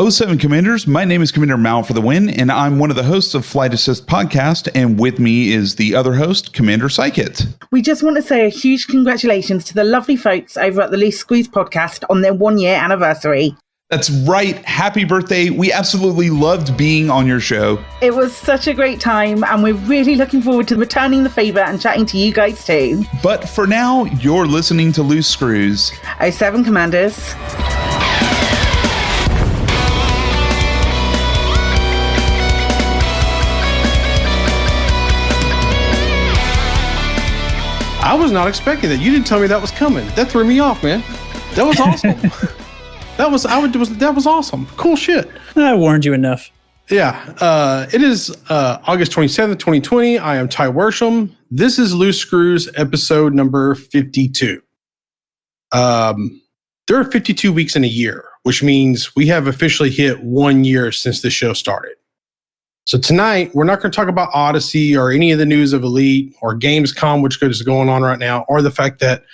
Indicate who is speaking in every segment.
Speaker 1: 07 Commanders, my name is Commander Mal for the win, and I'm one of the hosts of Flight Assist Podcast, and with me is the other host, Commander Psychit.
Speaker 2: We just want to say a huge congratulations to the lovely folks over at the Loose Screws podcast on their 1-year anniversary.
Speaker 1: That's right. Happy birthday. We absolutely loved being on your show.
Speaker 2: It was such a great time, and we're really looking forward to returning the favor and chatting to you guys too.
Speaker 1: But for now, you're listening to Loose Screws.
Speaker 2: 07 Commanders.
Speaker 3: I was not expecting that. You didn't tell me that was coming. That threw me off, man. That was awesome. That was awesome. Cool shit.
Speaker 4: I warned you enough.
Speaker 3: Yeah. It is August 27th, 2020. I am Ty Worsham. This is Loose Screws, episode number 52. There are 52 weeks in a year, which means we have officially hit 1 year since the show started. So tonight, we're not going to talk about Odyssey or any of the news of Elite or Gamescom, which is going on right now, or the fact that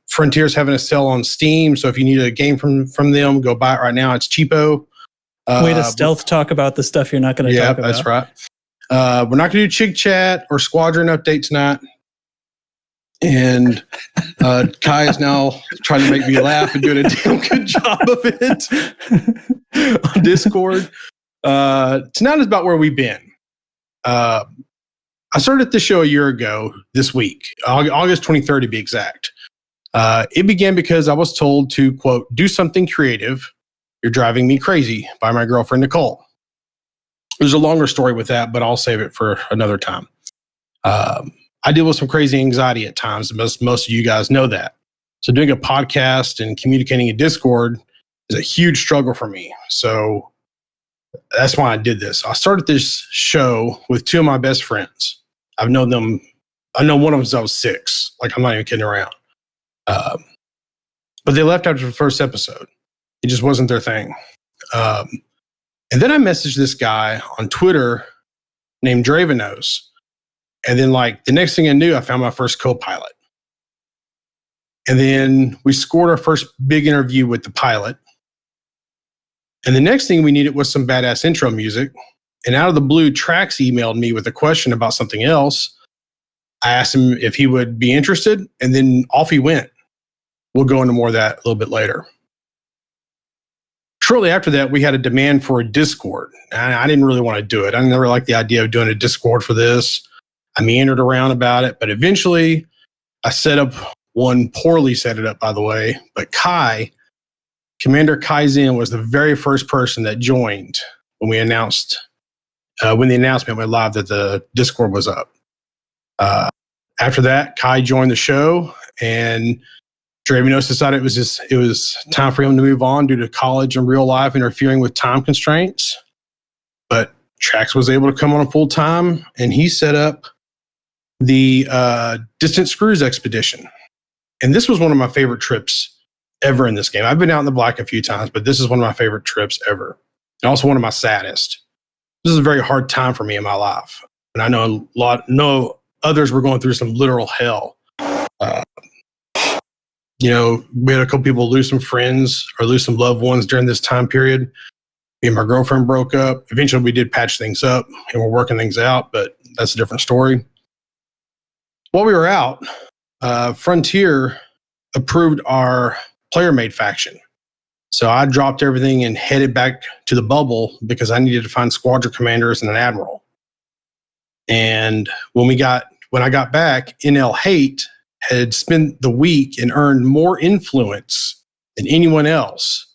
Speaker 3: Frontier's having a sale on Steam. So if you need a game from them, go buy it right now. It's cheapo.
Speaker 4: Way to stealth talk about the stuff you're not going to talk about.
Speaker 3: Yeah, that's right. We're not going to do Chig Chat or Squadron Update tonight. And Kai is now trying to make me laugh and doing a damn good job of it on Discord. Tonight is about where we've been. I started this show a year ago this week, August 23rd to be exact. It began because I was told to, quote, do something creative. You're driving me crazy by my girlfriend, Nicole. There's a longer story with that, but I'll save it for another time. I deal with some crazy anxiety at times. Most of you guys know that. So doing a podcast and communicating in Discord is a huge struggle for me. So that's why I did this. I started this show with two of my best friends. I've known them. I know one of them since I was 6. Like, I'm not even kidding around. But they left after the first episode. It just wasn't their thing. And then I messaged this guy on Twitter named Dravenos. And then, like, the next thing I knew, I found my first co-pilot. And then we scored our first big interview with the pilot. And the next thing we needed was some badass intro music. And out of the blue, Trax emailed me with a question about something else. I asked him if he would be interested, and then off he went. We'll go into more of that a little bit later. Shortly after that, we had a demand for a Discord. And I didn't really want to do it. I never liked the idea of doing a Discord for this. I meandered around about it, but eventually I set up one, poorly set it up, by the way, but Commander Kai Zen was the very first person that joined when we announced, when the announcement went live that the Discord was up. After that, Kai joined the show, and Dravenos decided it was time for him to move on due to college and real life interfering with time constraints. But Trax was able to come on full time, and he set up the Distant Screws Expedition. And this was one of my favorite trips ever in this game. I've been out in the black a few times, but this is one of my favorite trips ever. And also one of my saddest. This is a very hard time for me in my life. And I know others were going through some literal hell. We had a couple people lose some friends or lose some loved ones during this time period. Me and my girlfriend broke up. Eventually we did patch things up and we're working things out, but that's a different story. While we were out, Frontier approved our player-made faction. So I dropped everything and headed back to the bubble because I needed to find squadron commanders and an admiral. And when I got back, NL Hate had spent the week and earned more influence than anyone else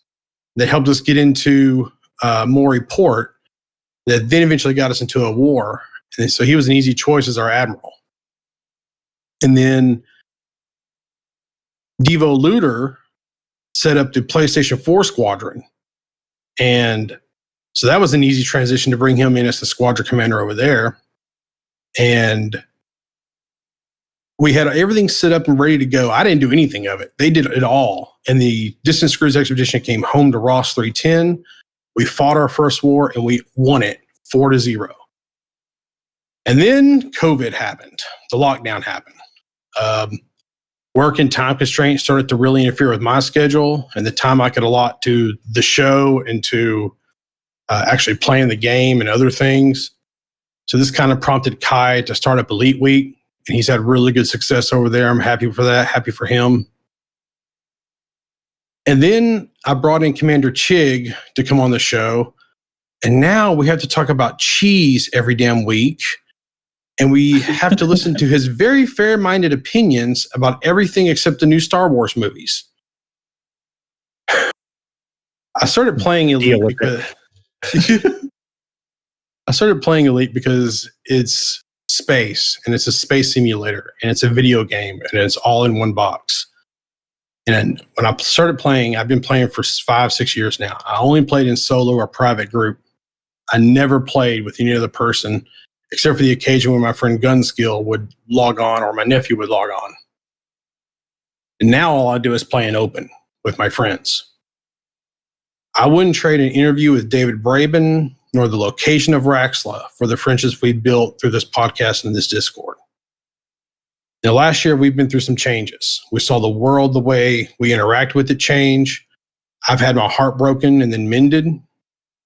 Speaker 3: that helped us get into Mori Port that then eventually got us into a war. And so he was an easy choice as our admiral. And then Devo Looter set up the PlayStation 4 squadron. And so that was an easy transition to bring him in as the squadron commander over there. And we had everything set up and ready to go. I didn't do anything of it. They did it all. And the Distant Screws Expedition came home to Ross 310. We fought our first war and we won it 4-0. And then COVID happened. The lockdown happened. work and time constraints started to really interfere with my schedule and the time I could allot to the show and to actually playing the game and other things. So this kind of prompted Kai to start up Elite Week, and he's had really good success over there. I'm happy for that, happy for him. And then I brought in Commander Chig to come on the show, and now we have to talk about cheese every damn week, and we have to listen to his very fair-minded opinions about everything except the new Star Wars movies. I started playing Elite because it's space, and it's a space simulator, and it's a video game, and it's all in one box. And when I started playing, I've been playing for 5-6 years now. I only played in solo or private group. I never played with any other person, except for the occasion when my friend Gunskill would log on or my nephew would log on. And now all I do is play in open with my friends. I wouldn't trade an interview with David Braben nor the location of Raxla for the friendships we built through this podcast and this Discord. Now, last year, we've been through some changes. We saw the world, the way we interact with it change. I've had my heart broken and then mended.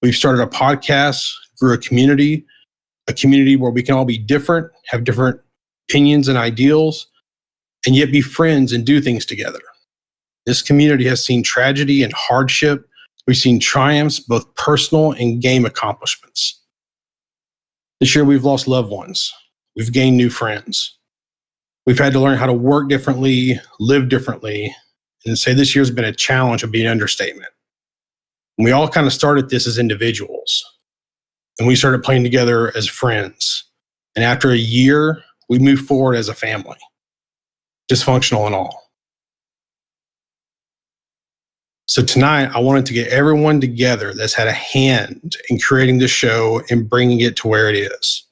Speaker 3: We've started a podcast, grew a community where we can all be different, have different opinions and ideals, and yet be friends and do things together. This community has seen tragedy and hardship. We've seen triumphs, both personal and game accomplishments. This year, we've lost loved ones. We've gained new friends. We've had to learn how to work differently, live differently, and to say this year's been a challenge would be an understatement. And we all kind of started this as individuals, and we started playing together as friends. And after a year, we moved forward as a family, dysfunctional and all. So tonight, I wanted to get everyone together that's had a hand in creating this show and bringing it to where it is.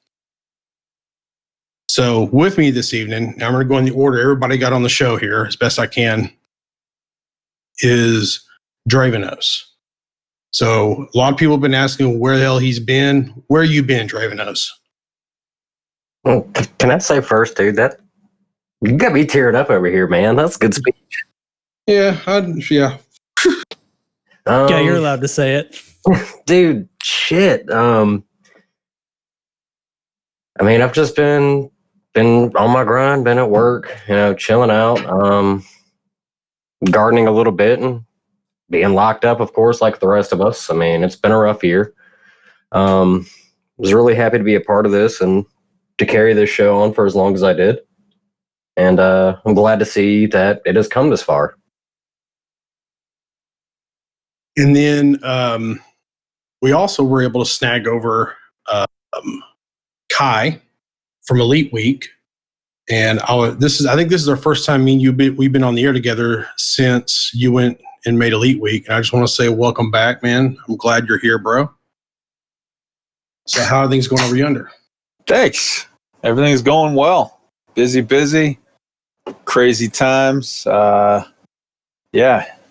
Speaker 3: So with me this evening, now I'm going to go in the order everybody got on the show here as best I can, is Dravenos. So a lot of people have been asking where the hell he's been. Where you been, Dravenos?
Speaker 5: Well, can I say first, dude, that you got me tearing up over here, man. That's a good speech.
Speaker 3: Yeah.
Speaker 4: Yeah, you're allowed to say it.
Speaker 5: Dude, shit. I mean, I've just been on my grind, been at work, chilling out, gardening a little bit and being locked up, of course, like the rest of us. I mean, it's been a rough year. Was really happy to be a part of this and to carry this show on for as long as I did. And I'm glad to see that it has come this far.
Speaker 3: And then we also were able to snag over Kai from Elite Week, and I think this is our first time we've been on the air together since you went and made Elite Week. And I just want to say welcome back, man. I'm glad you're here, bro. So how are things going over yonder?
Speaker 6: Thanks. Everything's going well. Busy, crazy times.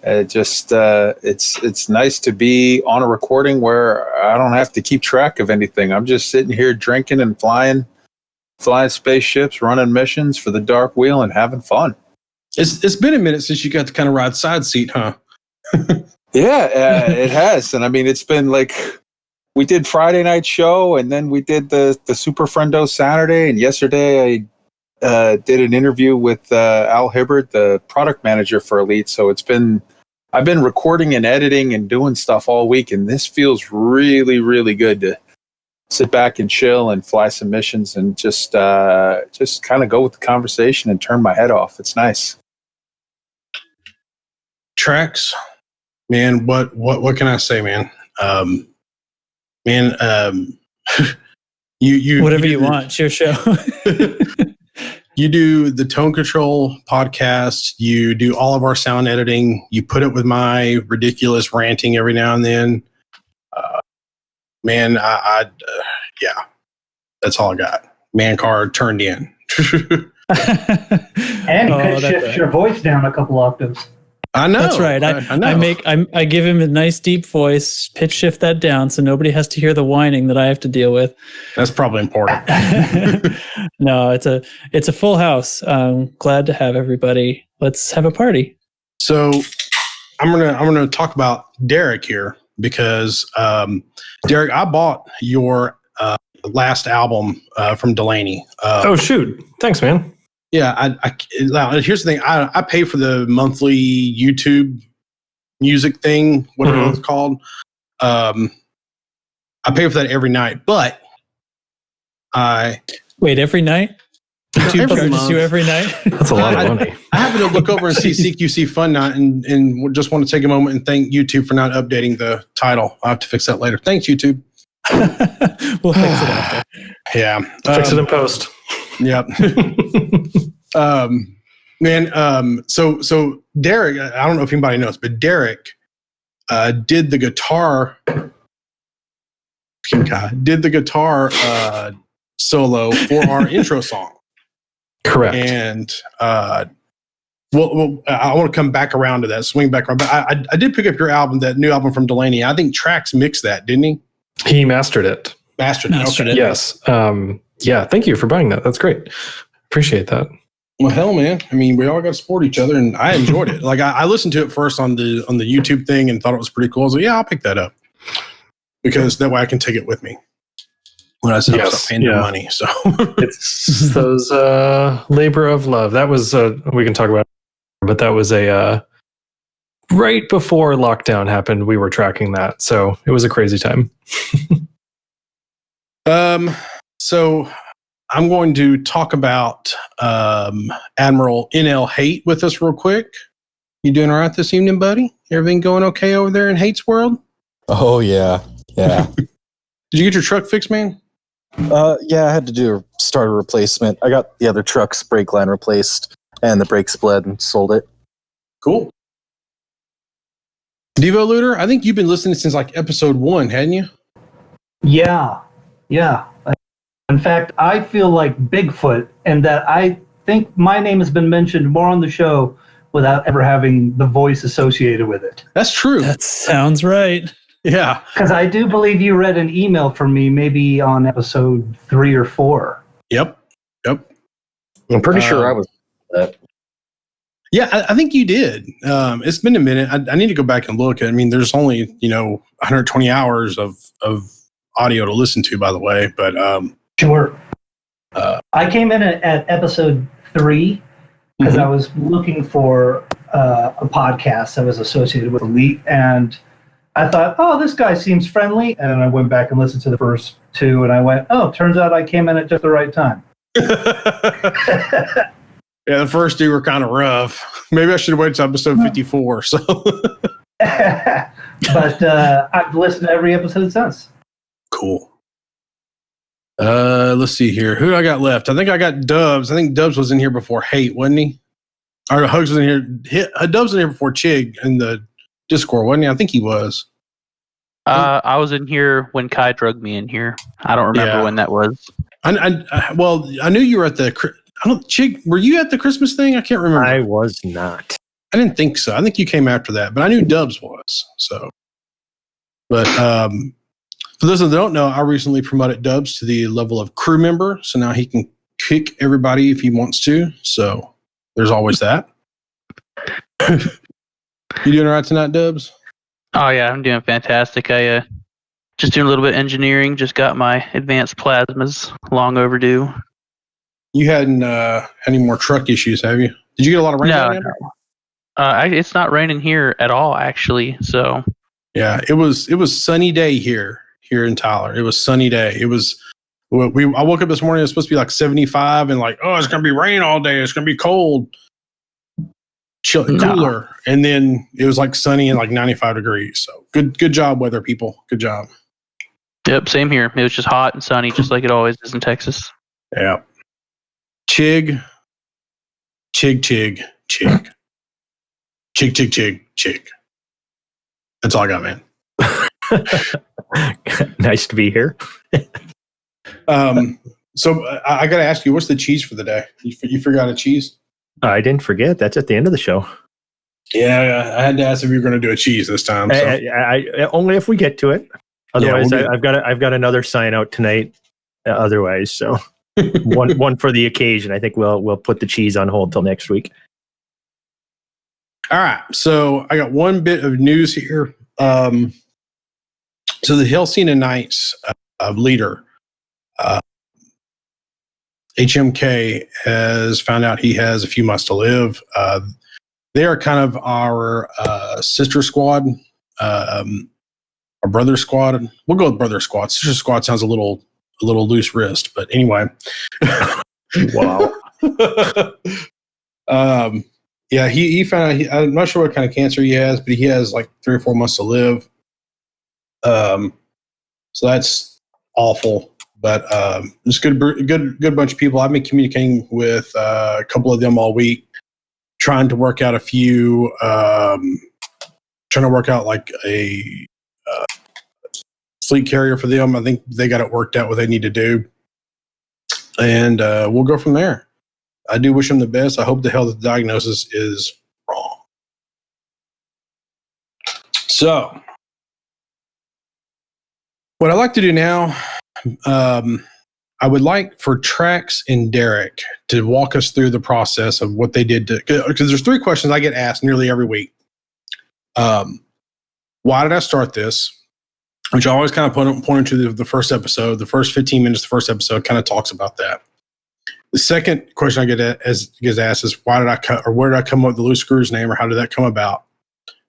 Speaker 6: It's nice to be on a recording where I don't have to keep track of anything. I'm just sitting here drinking and flying spaceships, running missions for the Dark Wheel, and having fun.
Speaker 3: It's been a minute since you got to kind of ride side seat, huh?
Speaker 6: Yeah, it has. And I mean, it's been like we did Friday night show, and then we did the Super Friendo Saturday, and yesterday I did an interview with Al Hibbard, the product manager for Elite. So I've been recording and editing and doing stuff all week, and this feels really, really good to sit back and chill and fly some missions and just kind of go with the conversation and turn my head off. It's nice.
Speaker 3: Trax, man, what can I say, man? You
Speaker 4: whatever you want. It's your show.
Speaker 3: You do the Tone Control podcast. You do all of our sound editing. You put it with my ridiculous ranting every now and then. Man, yeah, that's all I got. Man card turned in.
Speaker 7: And you could shift your voice down a couple octaves.
Speaker 3: I know.
Speaker 4: That's right.
Speaker 3: I know.
Speaker 4: I give him a nice deep voice, pitch shift that down so nobody has to hear the whining that I have to deal with.
Speaker 3: That's probably important.
Speaker 4: No, it's a full house. Glad to have everybody. Let's have a party.
Speaker 3: So I'm gonna talk about Derek here because Derek, I bought your last album from Delaney.
Speaker 7: Oh shoot! Thanks, man.
Speaker 3: Yeah, now, here's the thing. I pay for the monthly YouTube music thing, whatever it's called. I pay for that every night, but
Speaker 4: Wait, every night? YouTube
Speaker 3: every
Speaker 4: charges
Speaker 3: month.
Speaker 4: you every night?
Speaker 7: That's a lot of money.
Speaker 3: I happen to look over and see CQC Fun Night and just want to take a moment and thank YouTube for not updating the title. I'll have to fix that later. Thanks, YouTube.
Speaker 4: We'll fix it after.
Speaker 3: Yeah.
Speaker 7: Fix it in post.
Speaker 3: Yep. So Derek, I don't know if anybody knows, but Derek did the guitar solo for our intro song.
Speaker 7: Correct.
Speaker 3: And well, I want to come back around to that, swing back around. But I did pick up your album, that new album from Delaney. I think Trax mixed that, didn't he?
Speaker 7: He mastered it.
Speaker 3: Mastered it.
Speaker 7: Yes. Yeah. Thank you for buying that. That's great. Appreciate that.
Speaker 3: Well, hell, man. I mean, we all got to support each other, and I enjoyed it. Like, I listened to it first on the YouTube thing and thought it was pretty cool. I was like, yeah, I'll pick that up because that way I can take it with me when I start paying the money. So
Speaker 7: It's those labor of love. That was we can talk about it, but that was a right before lockdown happened. We were tracking that, so it was a crazy time.
Speaker 3: So I'm going to talk about Admiral NL Hate with us real quick. You doing all right this evening, buddy? Everything going okay over there in Hate's world?
Speaker 8: Oh yeah.
Speaker 3: Did you get your truck fixed, man?
Speaker 8: Yeah, I had to do a starter replacement. I got the other truck's brake line replaced and the brake split and sold it.
Speaker 3: Cool. Devo Looter, I think you've been listening since like episode 1, hadn't you?
Speaker 9: Yeah. In fact, I feel like Bigfoot, and that I think my name has been mentioned more on the show without ever having the voice associated with it.
Speaker 3: That's true.
Speaker 4: That sounds right.
Speaker 3: Yeah.
Speaker 9: Because I do believe you read an email from me maybe on episode 3 or 4.
Speaker 3: Yep.
Speaker 5: I'm pretty sure I was that.
Speaker 3: Yeah, I think you did. It's been a minute. I need to go back and look. I mean, there's only 120 hours of audio to listen to, by the way. But
Speaker 9: Sure. I came in at episode 3 because I was looking for a podcast that was associated with Elite, and I thought, oh, this guy seems friendly. And then I went back and listened to the first 2, and I went, oh, turns out I came in at just the right time.
Speaker 3: yeah, the first 2 were kind of rough. Maybe I should have waited till episode 54. So,
Speaker 9: but I've listened to every episode since.
Speaker 3: Cool. Let's see here. Who I got left? I think I got Dubs. I think Dubs was in here before Hate, wasn't he? Or Hugs was in here. Dubs was in here before Chig in the Discord, wasn't he? I think he was.
Speaker 10: I was in here when Kai drugged me in here. I don't remember when that was.
Speaker 3: Well, I knew you were at the. Chig, were you at the Christmas thing? I can't remember.
Speaker 11: I was not.
Speaker 3: I didn't think so. I think you came after that, but I knew Dubs was. So, but for those that don't know, I recently promoted Dubs to the level of crew member, so now he can kick everybody if he wants to. So there's always that. You doing all right tonight, Dubs?
Speaker 10: Oh yeah, I'm doing fantastic. I just doing a little bit of engineering. Just got my advanced plasmas. Long overdue.
Speaker 3: You hadn't had any more truck issues, have you? Did you get a lot of rain?
Speaker 10: No. It's not raining here at all, actually. So
Speaker 3: yeah, it was sunny day here in Tyler. It was sunny day. It was. I woke up this morning. It was supposed to be like 75, and like, oh, it's gonna be rain all day. It's gonna be cold, cooler, and then it was like sunny and like 95 degrees. So good job, weather people. Good job.
Speaker 10: Yep, same here. It was just hot and sunny, just like it always is in Texas.
Speaker 3: Yeah. Chig. That's all I got, man.
Speaker 11: Nice to be here.
Speaker 3: So I got to ask you, what's the cheese for the day? You forgot a cheese?
Speaker 11: I didn't forget. That's at the end of the show.
Speaker 3: Yeah, I had to ask if you were going to do a cheese this time. So.
Speaker 11: I only if we get to it. Otherwise,
Speaker 3: we'll
Speaker 11: I've got another sign out tonight. Otherwise, so one for the occasion. I think we'll put the cheese on hold till next week.
Speaker 3: All right, so I got one bit of news here. So the Helsina Knights leader, HMK, has found out he has a few months to live. They are kind of our sister squad, our brother squad. We'll go with brother squad. Sister squad sounds a little loose wrist, but anyway.
Speaker 11: Wow.
Speaker 3: Yeah, he found out. I'm not sure what kind of cancer he has, but he has like 3 or 4 months to live. So that's awful. But it's good bunch of people. I've been communicating with a couple of them all week, trying to work out a few, trying to work out like a fleet carrier for them. I think they got it worked out what they need to do, and we'll go from there. I do wish them the best. I hope the hell that the diagnosis is wrong. So, what I'd like to do now, I would like for Trax and Derek to walk us through the process of what they did to, because there's 3 questions I get asked nearly every week. Why did I start this? Which I always kind of point to the first episode. The first 15 minutes of the first episode kind of talks about that. The second question I get asked is why did I cut, or where did I come up with the Loose Screws name, or how did that come about?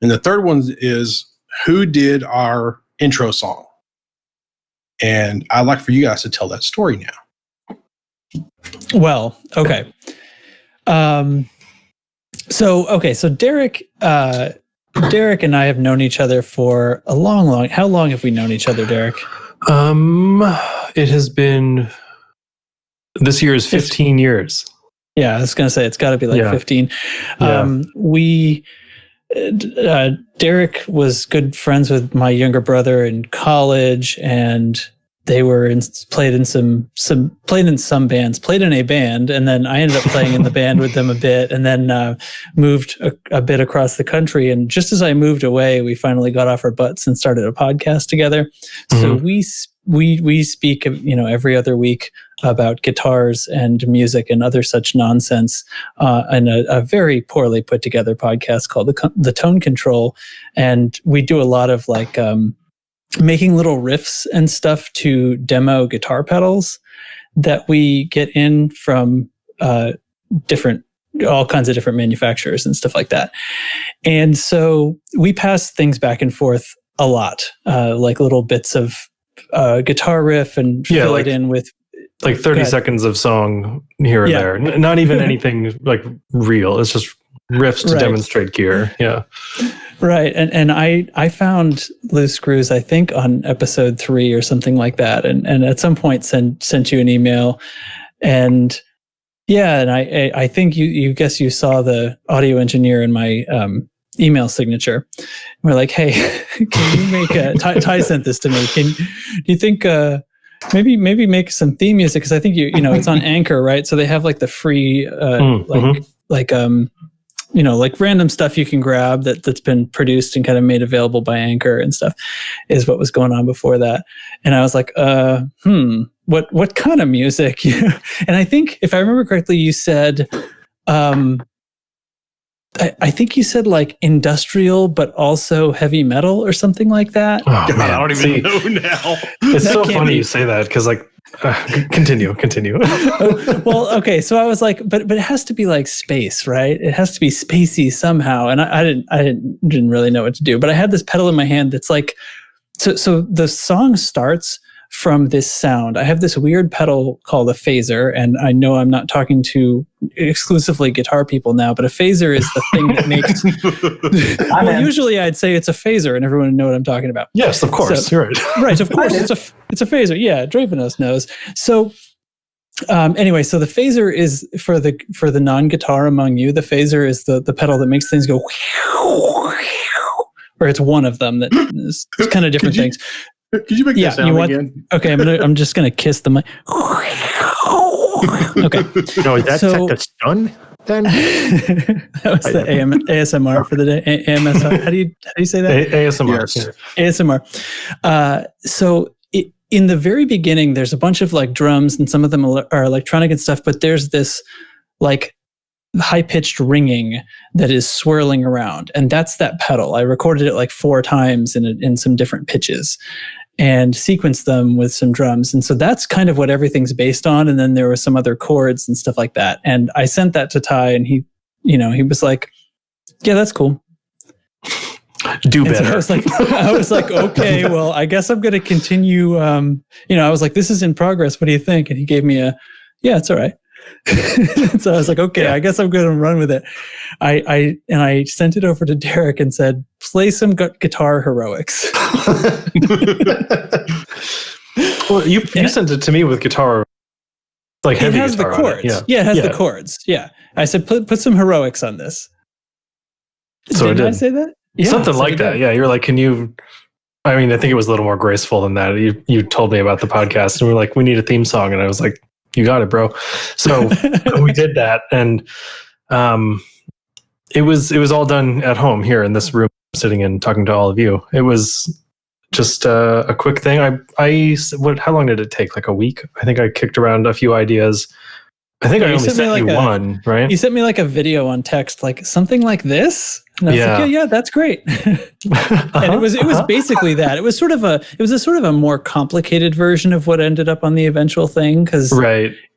Speaker 3: And the third one is who did our intro song? And I'd like for you guys to tell that story now.
Speaker 4: Well, okay. So Derek and I have known each other for a long. How long have we known each other, Derek?
Speaker 7: It has been. This year is 15 years.
Speaker 4: Yeah, I was gonna say it's got to be like 15.
Speaker 7: Yeah.
Speaker 4: Derek was good friends with my younger brother in college, and they were played in some bands, played in a band, and then I ended up playing in the band with them a bit, and then moved a bit across the country. And just as I moved away, we finally got off our butts and started a podcast together. Mm-hmm. So we speak, every other week about guitars and music and other such nonsense, and a very poorly put together podcast called the Tone Control. And we do a lot of like making little riffs and stuff to demo guitar pedals that we get in from all kinds of different manufacturers and stuff like that. And so we pass things back and forth a lot, like little bits of guitar riff and fill it in with
Speaker 7: like 30 seconds of song here and there. Not even anything like real. It's just riffs to demonstrate gear. Yeah.
Speaker 4: Right. And I found Loose Screws, I think, on episode 3 or something like that. And at some point sent you an email. And and I think you guess you saw the audio engineer in my email signature. We're like, hey, can you make Ty sent this to me. Do you think maybe make some theme music? Because I think it's on Anchor, right? So they have like the free like random stuff you can grab that's been produced and kind of made available by Anchor and stuff is what was going on before that. And I was like, what kind of music? And I think if I remember correctly, you said, I think you said like industrial, but also heavy metal or something like that.
Speaker 7: Oh, man. I don't even know now. It's so funny you say that because like, continue. Well,
Speaker 4: okay. So I was like, but it has to be like space, right? It has to be spacey somehow. And I didn't really know what to do, but I had this pedal in my hand that's like, so the song starts from this sound. I have this weird pedal called a phaser, and I know I'm not talking to exclusively guitar people now, but a phaser is the thing that makes. Well, usually I'd say it's a phaser, and everyone would know what I'm talking about.
Speaker 7: Yes, of course. You're right.
Speaker 4: Right, of course, it's a phaser. Yeah, Dravenos knows. So. Anyway, so the phaser is for the non-guitar among you. The phaser is the pedal that makes things go, or it's one of them that is kind of different things.
Speaker 3: Could you make that sound again?
Speaker 4: Okay, I'm just gonna kiss the mic. Okay.
Speaker 11: No, that's at the stun.
Speaker 7: then.
Speaker 4: That was the ASMR for the day. AMSR. How do you say that?
Speaker 7: ASMR.
Speaker 3: Yes.
Speaker 4: ASMR. So in the very beginning, there's a bunch of like drums, and some of them are electronic and stuff. But there's this like high pitched ringing that is swirling around, and that's that pedal. I recorded it like 4 times in some different pitches, and sequenced them with some drums. And so that's kind of what everything's based on. And then there were some other chords and stuff like that. And I sent that to Ty, and he was like, yeah, that's cool.
Speaker 7: Do
Speaker 4: And
Speaker 7: better.
Speaker 4: so I was like, okay, well, I guess I'm going to continue. I was like, this is in progress. What do you think? And he gave me yeah, it's all right. So I was like, okay, I guess I'm going to run with it. I sent it over to Derek and said, play some guitar heroics.
Speaker 7: Well, you sent it to me with guitar, like heavy
Speaker 4: it has
Speaker 7: guitar
Speaker 4: the
Speaker 7: on
Speaker 4: chords.
Speaker 7: it.
Speaker 4: Yeah, it has the chords. Yeah. I said, put some heroics on this.
Speaker 7: So
Speaker 4: Didn't
Speaker 7: I
Speaker 4: I
Speaker 7: did.
Speaker 4: say that? Yeah,
Speaker 7: Something
Speaker 4: so
Speaker 7: like
Speaker 4: you
Speaker 7: that.
Speaker 4: did.
Speaker 7: Yeah. You're like, can you, I mean, I think it was a little more graceful than that. You told me about the podcast and we're like, we need a theme song. And I was like, you got it, bro. So we did that. And it was all done at home here in this room, sitting and talking to all of you. It was just a quick thing. How long did it take? Like a week? I think I kicked around a few ideas. I think I only sent you one, right?
Speaker 4: You sent me like a video on text, like something like this. And I was like, yeah, that's great. And it was basically that. It was a sort of a more complicated version of what ended up on the eventual thing, because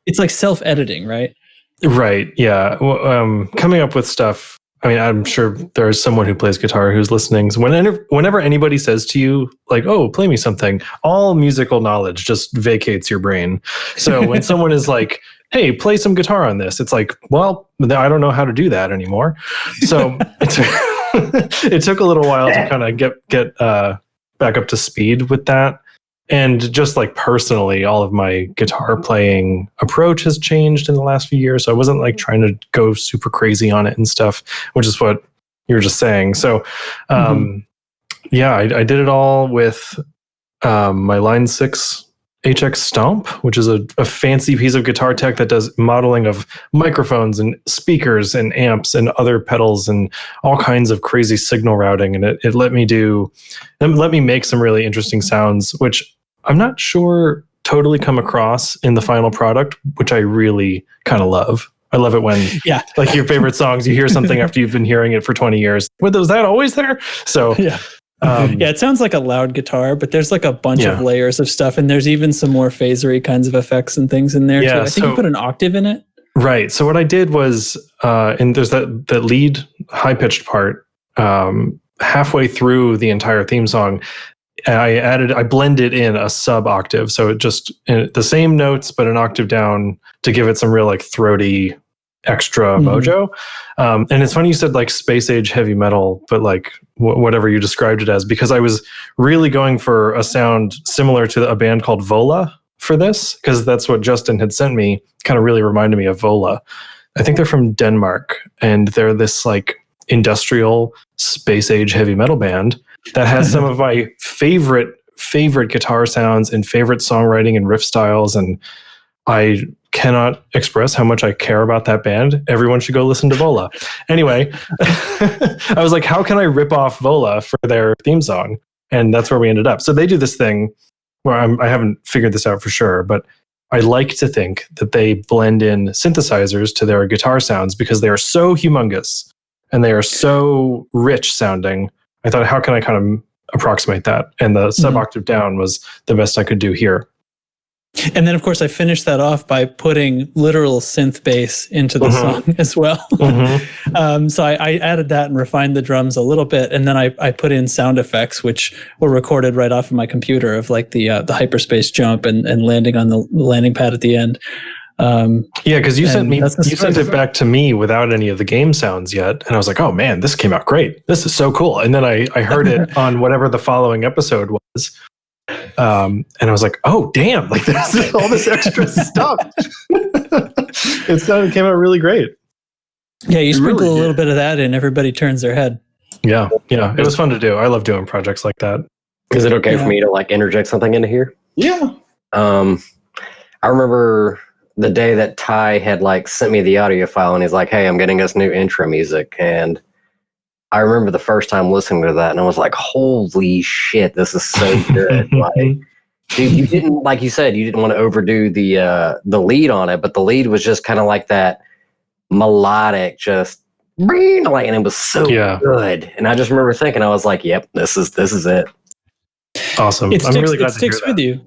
Speaker 4: it's like self-editing, right?
Speaker 7: Right. Yeah. Well, coming up with stuff. I mean, I'm sure there's someone who plays guitar who's listening. So whenever anybody says to you, like, oh, play me something, all musical knowledge just vacates your brain. So when someone is like, hey, play some guitar on this, it's like, well, I don't know how to do that anymore. So it took a little while to kind of get back up to speed with that. And just like personally, all of my guitar playing approach has changed in the last few years. So I wasn't like trying to go super crazy on it and stuff, which is what you were just saying. So yeah, I did it all with my Line 6 HX Stomp, which is a fancy piece of guitar tech that does modeling of microphones and speakers and amps and other pedals and all kinds of crazy signal routing. And it let me make some really interesting sounds, which I'm not sure totally come across in the final product, which I really kind of love. I love it when, like your favorite songs, you hear something after you've been hearing it for 20 years. Was that always there? So
Speaker 4: yeah. It sounds like a loud guitar, but there's like a bunch of layers of stuff, and there's even some more phasery kinds of effects and things in there too. I think you put an octave in it. Right.
Speaker 7: So what I did was, and there's that lead high pitched part halfway through the entire theme song. I blended in a sub octave, so it just the same notes but an octave down to give it some real like throaty extra mojo. And it's funny you said like space age heavy metal, but like whatever you described it as, because I was really going for a sound similar to a band called Vola for this, because that's what Justin had sent me. Kind of really reminded me of Vola. I think they're from Denmark, and they're this like industrial space age heavy metal band that has some of my favorite guitar sounds and favorite songwriting and riff styles. And I cannot express how much I care about that band. Everyone should go listen to Vola. Anyway, I was like, how can I rip off Vola for their theme song? And that's where we ended up. So they do this thing where I haven't figured this out for sure, but I like to think that they blend in synthesizers to their guitar sounds because they are so humongous and they are so rich sounding. I thought, how can I kind of approximate that? And the sub octave down was the best I could do here.
Speaker 4: And then, of course, I finished that off by putting literal synth bass into the song as well. So I added that and refined the drums a little bit. And then I put in sound effects, which were recorded right off of my computer, of like the hyperspace jump and landing on the landing pad at the end.
Speaker 7: Yeah, because you sent it back to me without any of the game sounds yet. And I was like, oh man, this came out great. This is so cool. And then I heard it on whatever the following episode was. And I was like, oh damn, like this is all this extra stuff. It came out really great.
Speaker 4: Yeah, you sprinkle a little bit of that in, everybody turns their head.
Speaker 7: Yeah. It was fun to do. I love doing projects like that.
Speaker 5: Is it okay for me to like interject something into here?
Speaker 7: Yeah.
Speaker 5: I remember the day that Ty had like sent me the audio file, and he's like, "Hey, I'm getting us new intro music." And I remember the first time listening to that, and I was like, "Holy shit, this is so good!" Like, dude, you didn't, like you said, you didn't want to overdo the lead on it, but the lead was just kind of like that melodic, just like, and it was so good. And I just remember thinking, I was like, "Yep, this is it."
Speaker 7: Awesome.
Speaker 4: It
Speaker 7: I'm really glad
Speaker 4: it
Speaker 7: to hear
Speaker 4: sticks
Speaker 7: that.
Speaker 4: with you.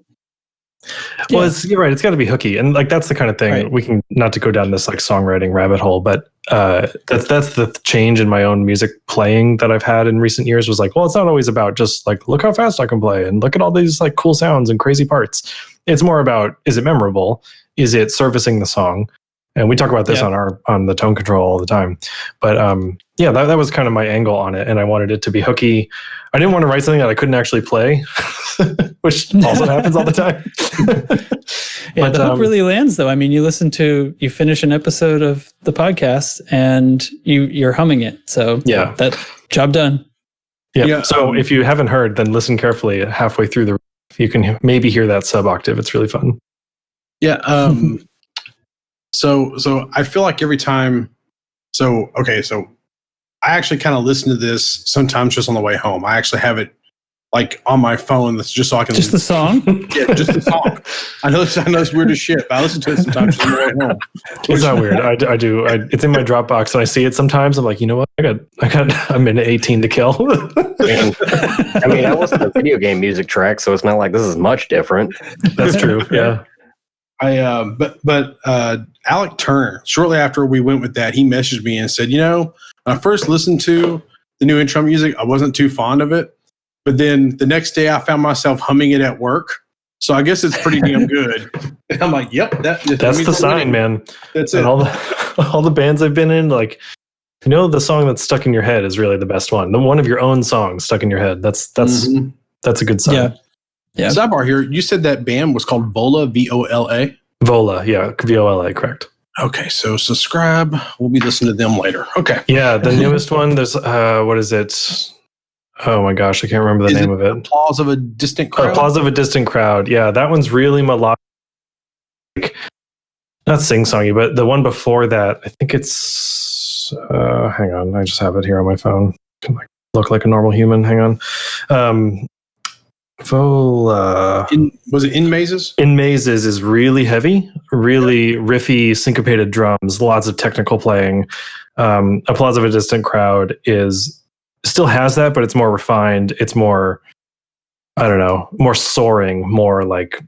Speaker 7: Well, you're right. It's got to be hooky, and like that's the kind of thing
Speaker 4: Right.
Speaker 7: we can, not to go down this like songwriting rabbit hole, but that's the change in my own music playing that I've had in recent years. Was like, well, it's not always about just like look how fast I can play and look at all these like cool sounds and crazy parts. It's more about, is it memorable? Is it servicing the song? And we talk about this on the tone control all the time. But that was kind of my angle on it, and I wanted it to be hooky. I didn't want to write something that I couldn't actually play, which also happens all the time.
Speaker 4: Yeah,
Speaker 7: But,
Speaker 4: the hook really lands though. I mean, you finish an episode of the podcast and you're humming it. So that job done.
Speaker 7: Yeah. So if you haven't heard, then listen carefully. Halfway through you can maybe hear that sub octave. It's really fun.
Speaker 3: Yeah. So I feel like every time. So I actually kind of listen to this sometimes just on the way home. I actually have it like on my phone. That's just so I can
Speaker 4: just the song.
Speaker 3: Yeah, just the song. I know it's weird as shit, but I listen to it sometimes just on the way home.
Speaker 7: It's not weird. I do. It's in my Dropbox, and I see it sometimes. I'm like, you know what? I got a minute 18 to kill.
Speaker 5: I mean, that wasn't a video game music track, so it's not like this is much different.
Speaker 7: That's true. Yeah.
Speaker 3: But Alec Turner, shortly after we went with that, he messaged me and said, when I first listened to the new intro music, I wasn't too fond of it. But then the next day I found myself humming it at work. So I guess it's pretty damn good. And I'm like, yep, that's
Speaker 7: the sign, man.
Speaker 3: That's
Speaker 7: and
Speaker 3: it.
Speaker 7: all the bands I've been in, like, the song that's stuck in your head is really the best one. The one of your own songs stuck in your head. That's a good sign.
Speaker 4: Yeah.
Speaker 3: Sidebar here. You said that band was called Vola, VOLA.
Speaker 7: Vola, yeah, VOLA, correct.
Speaker 3: Okay, so subscribe. We'll be listening to them later. Okay.
Speaker 7: Yeah, the newest one. There's what is it? Oh my gosh, I can't remember the name of it.
Speaker 3: Applause of a Distant Crowd.
Speaker 7: Applause of a Distant Crowd. Yeah, that one's really melodic. Not sing-songy, but the one before that, I think it's. Hang on, I just have it here on my phone. Can look like a normal human. Hang on. Vola.
Speaker 3: Was it In Mazes?
Speaker 7: In Mazes is really heavy, really riffy, syncopated drums, lots of technical playing. Applause of a Distant Crowd still has that, but it's more refined. It's more, I don't know, more soaring, more like,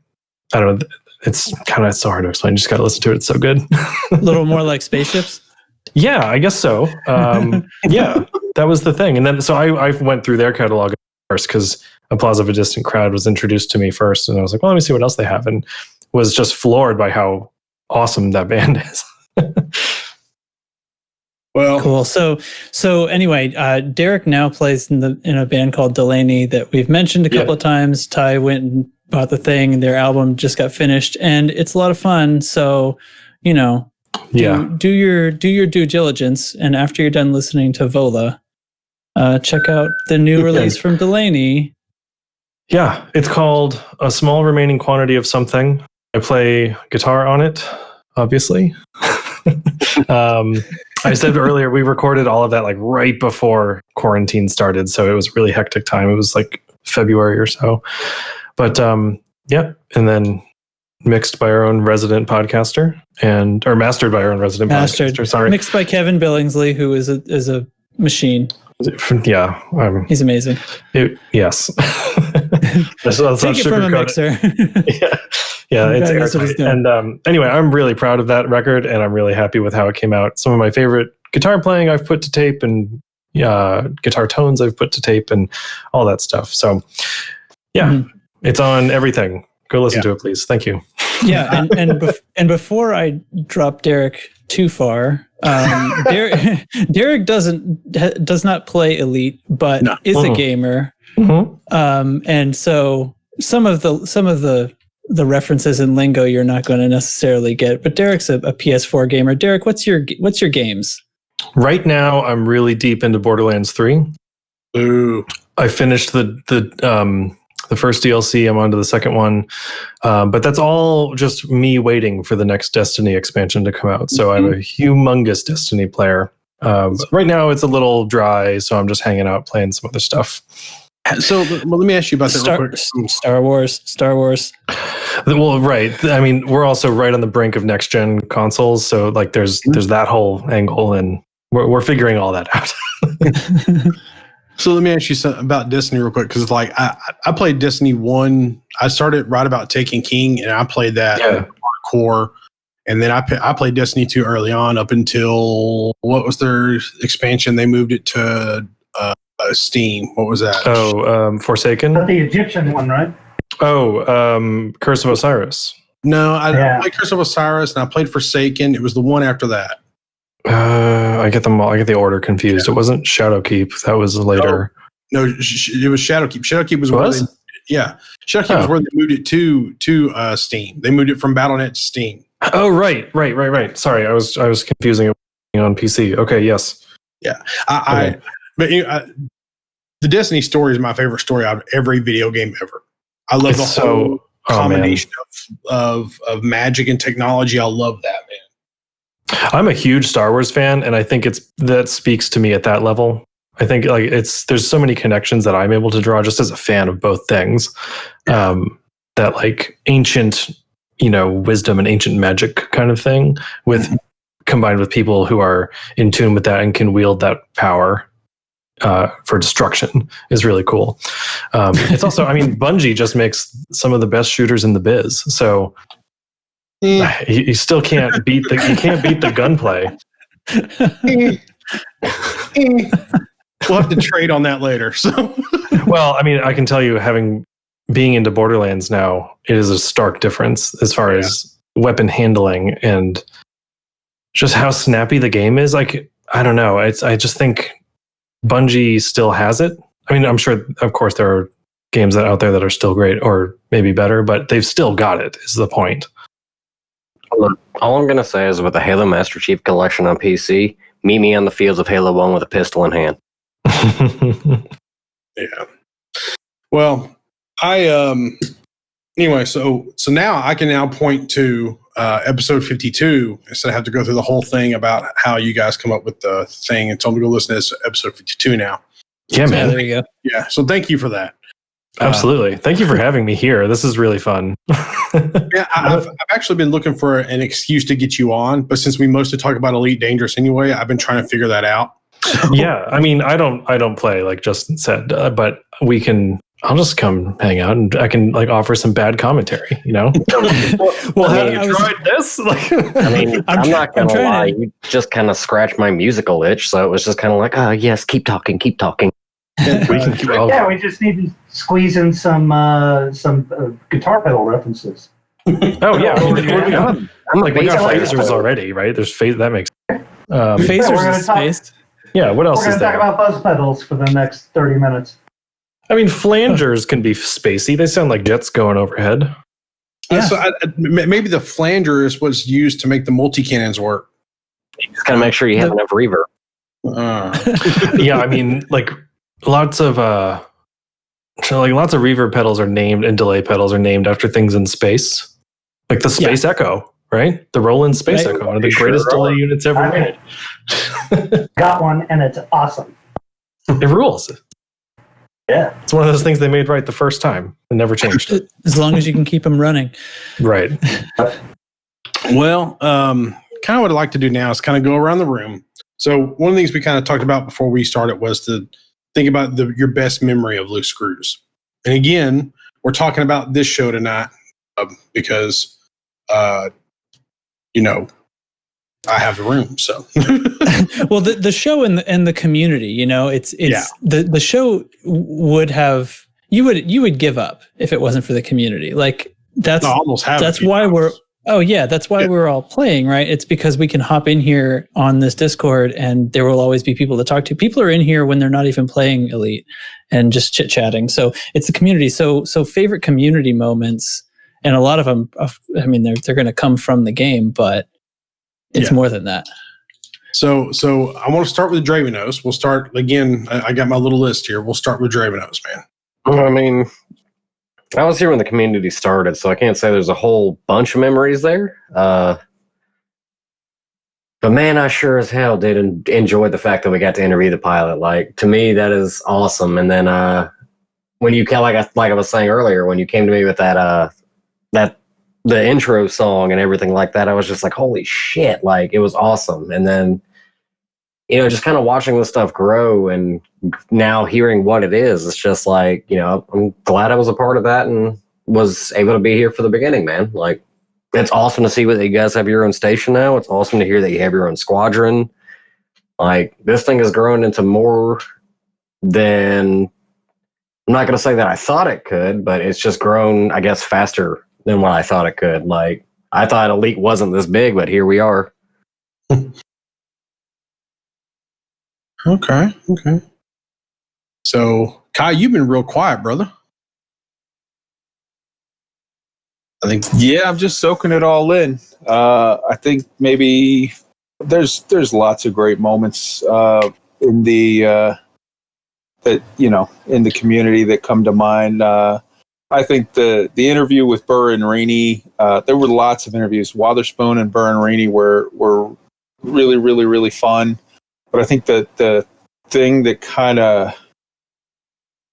Speaker 7: I don't know. It's kind of so hard to explain. You just got to listen to it. It's so good.
Speaker 4: A little more like spaceships.
Speaker 7: Yeah, I guess so. Yeah, that was the thing. And then, so I went through their catalog first because Applause of a Distant Crowd was introduced to me first. And I was like, well, let me see what else they have. And was just floored by how awesome that band is.
Speaker 3: Well,
Speaker 4: cool. So anyway, Derek now plays in a band called Delaney that we've mentioned a couple of times. Ty went and bought the thing, and their album just got finished, and it's a lot of fun. So, do your due diligence, and after you're done listening to Vola, check out the new release from Delaney.
Speaker 7: Yeah, it's called A Small Remaining Quantity of Something. I play guitar on it, obviously. I said earlier, we recorded all of that like right before quarantine started. So it was a really hectic time. It was like February or so. But and then mixed by our own resident podcaster or mastered by our own resident podcaster. Sorry.
Speaker 4: Mixed by Kevin Billingsley, who is a machine.
Speaker 7: Yeah.
Speaker 4: He's amazing.
Speaker 7: Yes. That's
Speaker 4: Take it from a mixer.
Speaker 7: Yeah, it's airtight. And anyway, I'm really proud of that record, and I'm really happy with how it came out. Some of my favorite guitar playing I've put to tape, and guitar tones I've put to tape, and all that stuff. So, It's on everything. Go listen to it, please. Thank you.
Speaker 4: Yeah, and before I drop Derek too far, Derek does not play Elite, but is a gamer. Mm-hmm. And so some of the references in lingo you're not going to necessarily get. But Derek's a PS4 gamer. Derek, what's your games?
Speaker 7: Right now, I'm really deep into Borderlands 3.
Speaker 3: Ooh.
Speaker 7: I finished the the first DLC. I'm on to the second one. But that's all just me waiting for the next Destiny expansion to come out. So I'm a humongous Destiny player. Right now it's a little dry, so I'm just hanging out playing some other stuff.
Speaker 3: So let me ask you about that real quick.
Speaker 4: Star Wars.
Speaker 7: Well, right. I mean, we're also right on the brink of next gen consoles, so like there's that whole angle, and we're figuring all that out.
Speaker 3: So let me ask you something about Destiny real quick, because like I played Destiny 1. I started right about Taken King, and I played that hardcore. And then I played Destiny 2 early on up until, what was their expansion? They moved it to Steam. What was that?
Speaker 7: Forsaken?
Speaker 9: The Egyptian one, right?
Speaker 7: Curse of Osiris.
Speaker 3: No, I played Curse of Osiris, and I played Forsaken. It was the one after that.
Speaker 7: I get them all. I get the order confused. It wasn't Shadowkeep. That was later.
Speaker 3: No, it was Shadowkeep. Shadowkeep was where Shadowkeep was where they moved it to Steam. They moved it from Battle.net to Steam.
Speaker 7: Oh, right. Sorry, I was confusing it on PC. Okay, yes.
Speaker 3: Yeah, but the Destiny story is my favorite story out of every video game ever. I love the whole combination of magic and technology. I love that, man.
Speaker 7: I'm a huge Star Wars fan, and I think that speaks to me at that level. I think like there's so many connections that I'm able to draw just as a fan of both things. That like ancient, wisdom and ancient magic kind of thing combined with people who are in tune with that and can wield that power for destruction is really cool. It's also, I mean, Bungie just makes some of the best shooters in the biz. So you still can't beat the gunplay.
Speaker 3: We'll have to trade on that later. So,
Speaker 7: well, I mean, I can tell you, being into Borderlands now, it is a stark difference as far as weapon handling and just how snappy the game is. Like, I don't know. I just think Bungie still has it. I mean, I'm sure, of course, there are games out there that are still great or maybe better, but they've still got it, is the point.
Speaker 5: All I'm going to say is with the Halo Master Chief Collection on PC, meet me on the fields of Halo 1 with a pistol in hand.
Speaker 3: Yeah. Well, anyway, so now I can now point to episode 52 instead of have to go through the whole thing about how you guys come up with the thing and tell them to go listen to this episode 52 now.
Speaker 7: Yeah, man.
Speaker 4: There you go.
Speaker 3: Yeah. So thank you for that.
Speaker 7: Absolutely. Thank you for having me here. This is really fun.
Speaker 3: Yeah, I've actually been looking for an excuse to get you on, but since we mostly talk about Elite Dangerous anyway, I've been trying to figure that out.
Speaker 7: Yeah, I mean, I don't play like Justin said, but I'll just come hang out and I can like offer some bad commentary, Well, have you tried this? Like,
Speaker 5: I mean, I'm not gonna lie, you just kind of scratched my musical itch, so it was just kind of like, yes, keep talking.
Speaker 7: We can keep
Speaker 9: we just need to squeeze in some guitar pedal references.
Speaker 7: Oh yeah,
Speaker 5: I'm
Speaker 7: like we got phasers already, right? There's that makes
Speaker 4: phasers is spaced.
Speaker 7: Yeah, what else
Speaker 9: We're
Speaker 7: is
Speaker 9: going to
Speaker 7: there?
Speaker 9: talk about buzz pedals for the next 30 minutes.
Speaker 7: I mean, flangers can be spacey. They sound like jets going overhead.
Speaker 3: So maybe the flanger is what's used to make the multi-cannons work.
Speaker 5: You just gotta make sure you have enough reverb.
Speaker 7: Yeah, I mean, like lots of reverb pedals are named and delay pedals are named after things in space, like the Space Echo, right? The Roland Space Echo, one of the greatest delay units ever made.
Speaker 9: Got one, and it's awesome.
Speaker 7: It rules.
Speaker 9: Yeah,
Speaker 7: it's one of those things they made right the first time and never changed.
Speaker 4: As long as you can keep them running,
Speaker 7: right?
Speaker 3: Well, kind of what I'd like to do now is kind of go around the room. So one of the things we kind of talked about before we started was to think about your best memory of Loose Screws. And again, we're talking about this show tonight because, I have the room. So,
Speaker 4: well, the show and the community, it's the show would have you would give up if it wasn't for the community. Like that's why we're all playing, right? It's because we can hop in here on this Discord and there will always be people to talk to. People are in here when they're not even playing Elite and just chit chatting. So it's the community. So favorite community moments, and a lot of them, I mean, they're going to come from the game, but it's more than that.
Speaker 3: So I want to start with Dravenos. We'll start again. I got my little list here. We'll start with Dravenos, man.
Speaker 5: I mean, I was here when the community started, so I can't say there's a whole bunch of memories there. But man, I sure as hell did enjoy the fact that we got to interview the pilot. Like, to me, that is awesome. And then when you like I was saying earlier, when you came to me with that the intro song and everything like that, I was just like, holy shit! Like, it was awesome. And then, just kind of watching the stuff grow and now hearing what it is, it's just like, I'm glad I was a part of that and was able to be here for the beginning, man. Like, it's awesome to see that you guys have your own station now. It's awesome to hear that you have your own squadron. Like, this thing has grown into more than, I'm not going to say that I thought it could, but it's just grown, I guess, faster than what I thought it could. Like, I thought Elite wasn't this big, but here we are.
Speaker 3: Okay. So, Kai, you've been real quiet, brother. I think.
Speaker 6: Yeah, I'm just soaking it all in. I think maybe there's lots of great moments in the in the community that come to mind. I think the interview with Burr and Rainey, there were lots of interviews. Wotherspoon and Burr and Rainey were really, really, really fun. But I think that the thing that kind of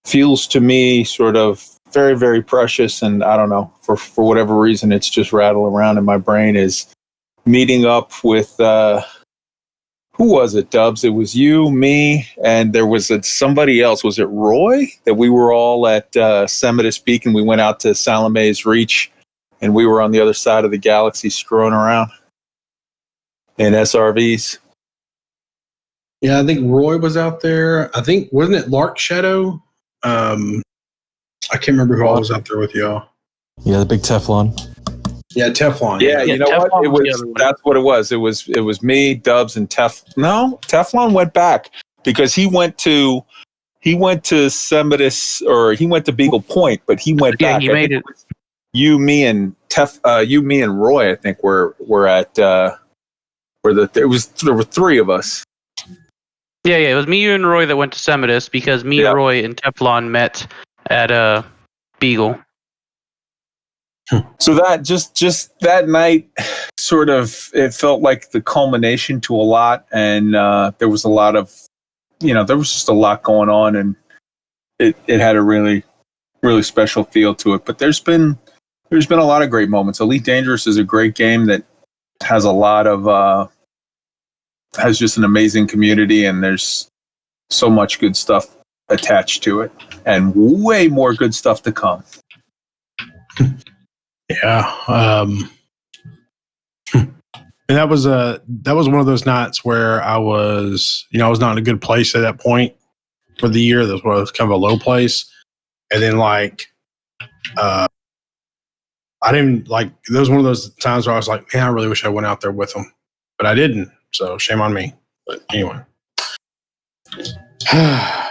Speaker 6: feels to me sort of very, very precious, and I don't know, for whatever reason, it's just rattling around in my brain, is meeting up with, who was it, Dubs? It was you, me, and there was somebody else. Was it Roy? That we were all at Semitis Peak, and we went out to Salame's Reach, and we were on the other side of the galaxy screwing around in SRVs.
Speaker 3: Yeah, I think Roy was out there. I think, wasn't it Lark Shadow? I can't remember who all was out there with y'all.
Speaker 8: Yeah, the big Teflon.
Speaker 3: Yeah, Teflon.
Speaker 6: Yeah, you know
Speaker 10: Teflon
Speaker 6: what? It
Speaker 10: was
Speaker 6: was
Speaker 10: the other one.
Speaker 6: that's what it was. It was me, Dubs, and Teflon went back because he went to Semitis, or he went to Beagle Point, but he went
Speaker 10: Yeah,
Speaker 6: back.
Speaker 10: he
Speaker 6: I
Speaker 10: made
Speaker 6: think
Speaker 10: it.
Speaker 6: was you, me, and Roy. I think were at there were three of us.
Speaker 10: Yeah, it was me, you, and Roy that went to Semitis because me,
Speaker 6: Yeah.
Speaker 10: Roy, and Teflon met at Beagle.
Speaker 6: So that just that night, sort of, it felt like the culmination to a lot, and there was a lot of, there was just a lot going on, and it had a really, really special feel to it. But there's been a lot of great moments. Elite Dangerous is a great game that has a lot of has just an amazing community, and there's so much good stuff attached to it, and way more good stuff to come.
Speaker 3: Yeah. And that was one of those nights where I was not in a good place at that point for the year. That was kind of a low place. And then I didn't there was one of those times where I was like, man, I really wish I went out there with them, but I didn't. So shame on me. But anyway,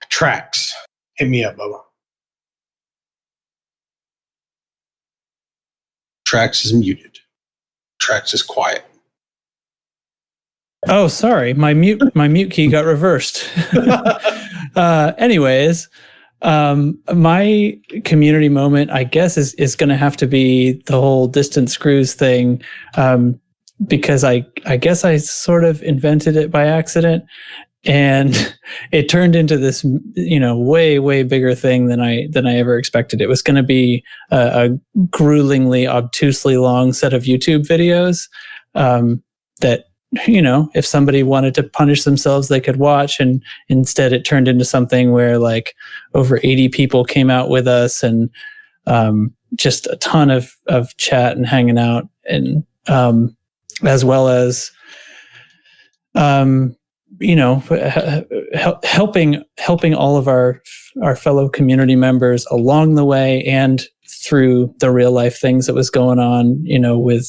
Speaker 3: Tracks, hit me up, Bubba. Tracks is muted. Tracks is quiet.
Speaker 4: Oh, sorry. My mute key got reversed. Anyways, my community moment, I guess, is going to have to be the whole distance cruise thing, because I guess I sort of invented it by accident, and it turned into this, way, way bigger thing than I ever expected. It was going to be a gruelingly, obtusely long set of YouTube videos that, if somebody wanted to punish themselves, they could watch. And instead it turned into something where over 80 people came out with us, and just a ton of chat and hanging out, and as well as, helping all of our fellow community members along the way and through the real life things that was going on, with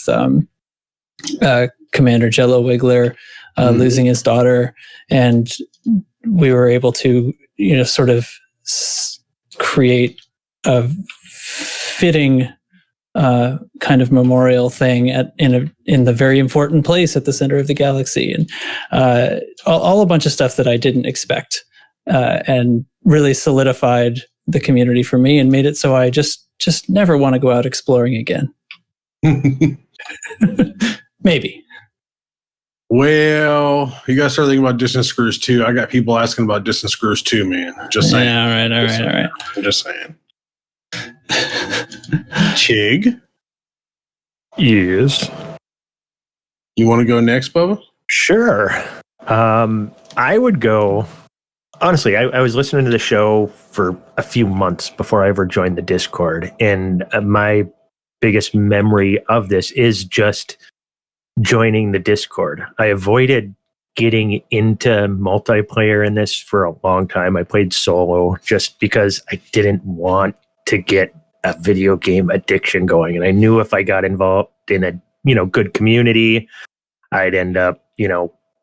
Speaker 4: Commander Jello Wiggler losing his daughter, and we were able to, sort of create a fitting kind of memorial thing in the very important place at the center of the galaxy, and all a bunch of stuff that I didn't expect, and really solidified the community for me and made it so I just just never want to go out exploring again. Maybe.
Speaker 3: Well, you guys start thinking about Distant Screws 2. I got people asking about Distant Screws 2, man. Just saying.
Speaker 4: Yeah, all right.
Speaker 3: I'm just saying. Chig,
Speaker 11: Yes.
Speaker 3: you want to go next, Bubba?
Speaker 11: Sure. I would go. Honestly, I was listening to the show for a few months before I ever joined the Discord. And my biggest memory of this is just joining the Discord. I avoided getting into multiplayer in this for a long time. I played solo just because I didn't want to get a video game addiction going. And I knew if I got involved in a, good community, I'd end up,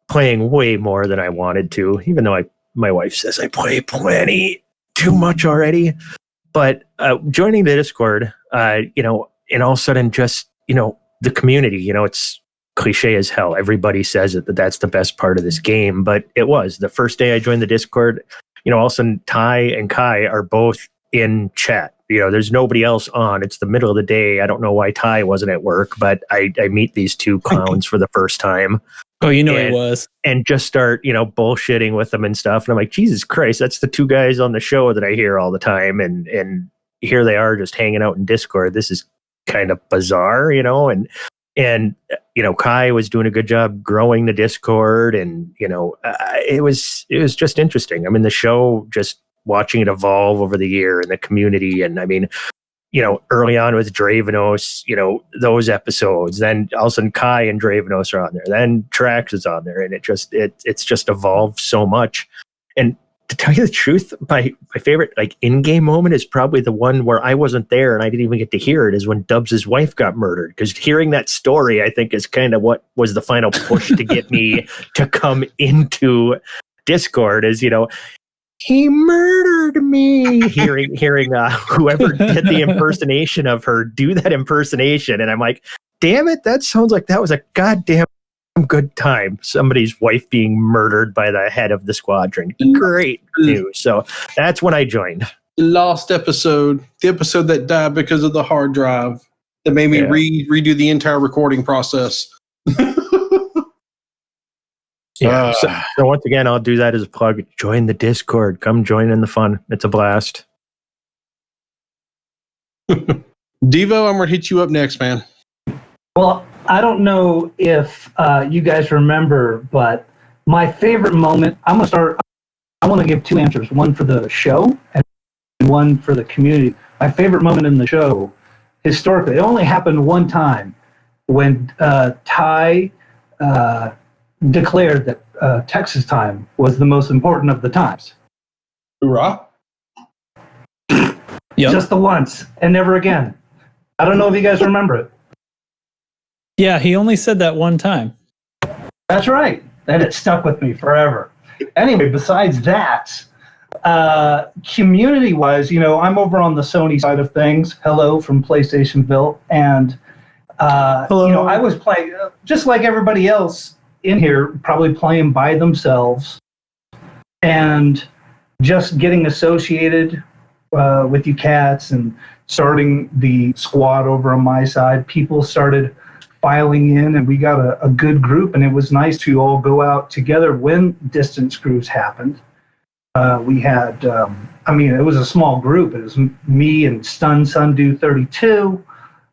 Speaker 11: playing way more than I wanted to, even though my wife says I play plenty too much already. But joining the Discord, and all of a sudden just, the community, it's cliche as hell. Everybody says it, that's the best part of this game. But it was. The first day I joined the Discord, all of a sudden Ty and Kai are both in chat. There's nobody else on. It's the middle of the day. I don't know why Ty wasn't at work, but I meet these two clowns for the first time.
Speaker 4: Oh, he was.
Speaker 11: And just start, bullshitting with them and stuff. And I'm like, Jesus Christ, that's the two guys on the show that I hear all the time. And here they are just hanging out in Discord. This is kind of bizarre, and Kai was doing a good job growing the Discord, and it was just interesting. I mean, the show, just watching it evolve over the year and the community, and I mean, early on with Dravenos, those episodes, then all of a sudden Kai and Dravenos are on there, then Trax is on there, and it's just evolved so much. And to tell you the truth, my favorite in-game moment is probably the one where I wasn't there and I didn't even get to hear it, is when Dubs' wife got murdered. Because hearing that story, I think, is kind of what was the final push to get me to come into Discord, is, he murdered me. Hearing whoever did the impersonation of her do that impersonation. And I'm like, damn it, that sounds like that was a goddamn good time. Somebody's wife being murdered by the head of the squadron. Great news. So that's when I joined.
Speaker 3: The last episode, the episode that died because of the hard drive, that made me redo the entire recording process.
Speaker 11: Yeah. So once again, I'll do that as a plug. Join the Discord. Come join in the fun. It's a blast.
Speaker 3: Devo, I'm going to hit you up next, man.
Speaker 9: Well, I don't know if you guys remember, but my favorite moment, I want to give two answers, one for the show and one for the community. My favorite moment in the show, historically, it only happened one time, when Ty declared that Texas time was the most important of the times.
Speaker 3: Hoorah.
Speaker 4: Yep.
Speaker 9: Just the once and never again. I don't know if you guys remember it.
Speaker 4: Yeah, he only said that one time.
Speaker 9: That's right. And it stuck with me forever. Anyway, besides that, community-wise, I'm over on the Sony side of things. Hello from PlayStationville. And,
Speaker 4: Hello.
Speaker 9: I was playing, just like everybody else in here, probably playing by themselves. And just getting associated with you cats and starting the squad over on my side. People started filing in, and we got a good group, and it was nice to all go out together when Distant Screws happened. We had, it was a small group. It was me and Stun Sundew 32,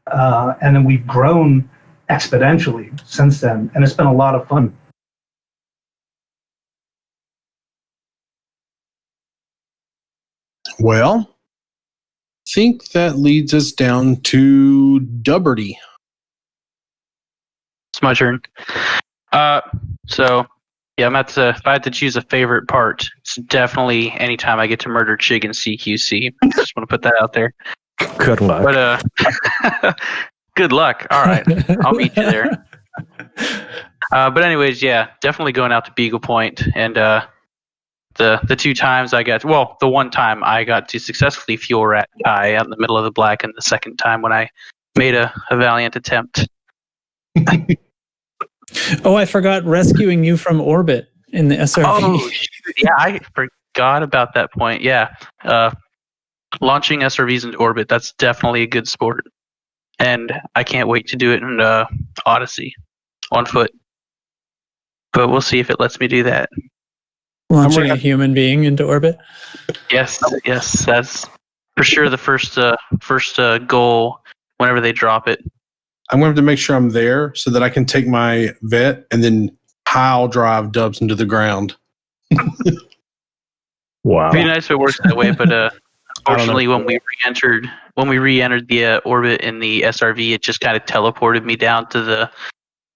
Speaker 9: and then we've grown exponentially since then, and it's been a lot of fun.
Speaker 3: Well, I think that leads us down to Dubberty.
Speaker 10: It's my turn. I'm at if I had to choose a favorite part, it's definitely anytime I get to murder Chig and CQC. Just want to put that out there.
Speaker 11: Good luck.
Speaker 10: But good luck. All right, I'll meet you there. But anyways, yeah, definitely going out to Beagle Point, and the two times the one time I got to successfully fuel rat Kai out in the middle of the black, and the second time when I made a valiant attempt.
Speaker 4: Oh, I forgot rescuing you from orbit in the SRV.
Speaker 10: Oh, shoot. Yeah, I forgot about that point. Yeah. launching SRVs into orbit, that's definitely a good sport. And I can't wait to do it in Odyssey on foot. But we'll see if it lets me do that.
Speaker 4: Launching a human being into orbit?
Speaker 10: Yes, that's for sure the first goal whenever they drop it.
Speaker 3: I'm going to have to make sure I'm there so that I can take my vet and then pile drive Dubs into the ground.
Speaker 11: Wow.
Speaker 10: It'd be nice if it works that way, but unfortunately, when we re-entered the orbit in the SRV, it just kind of teleported me down to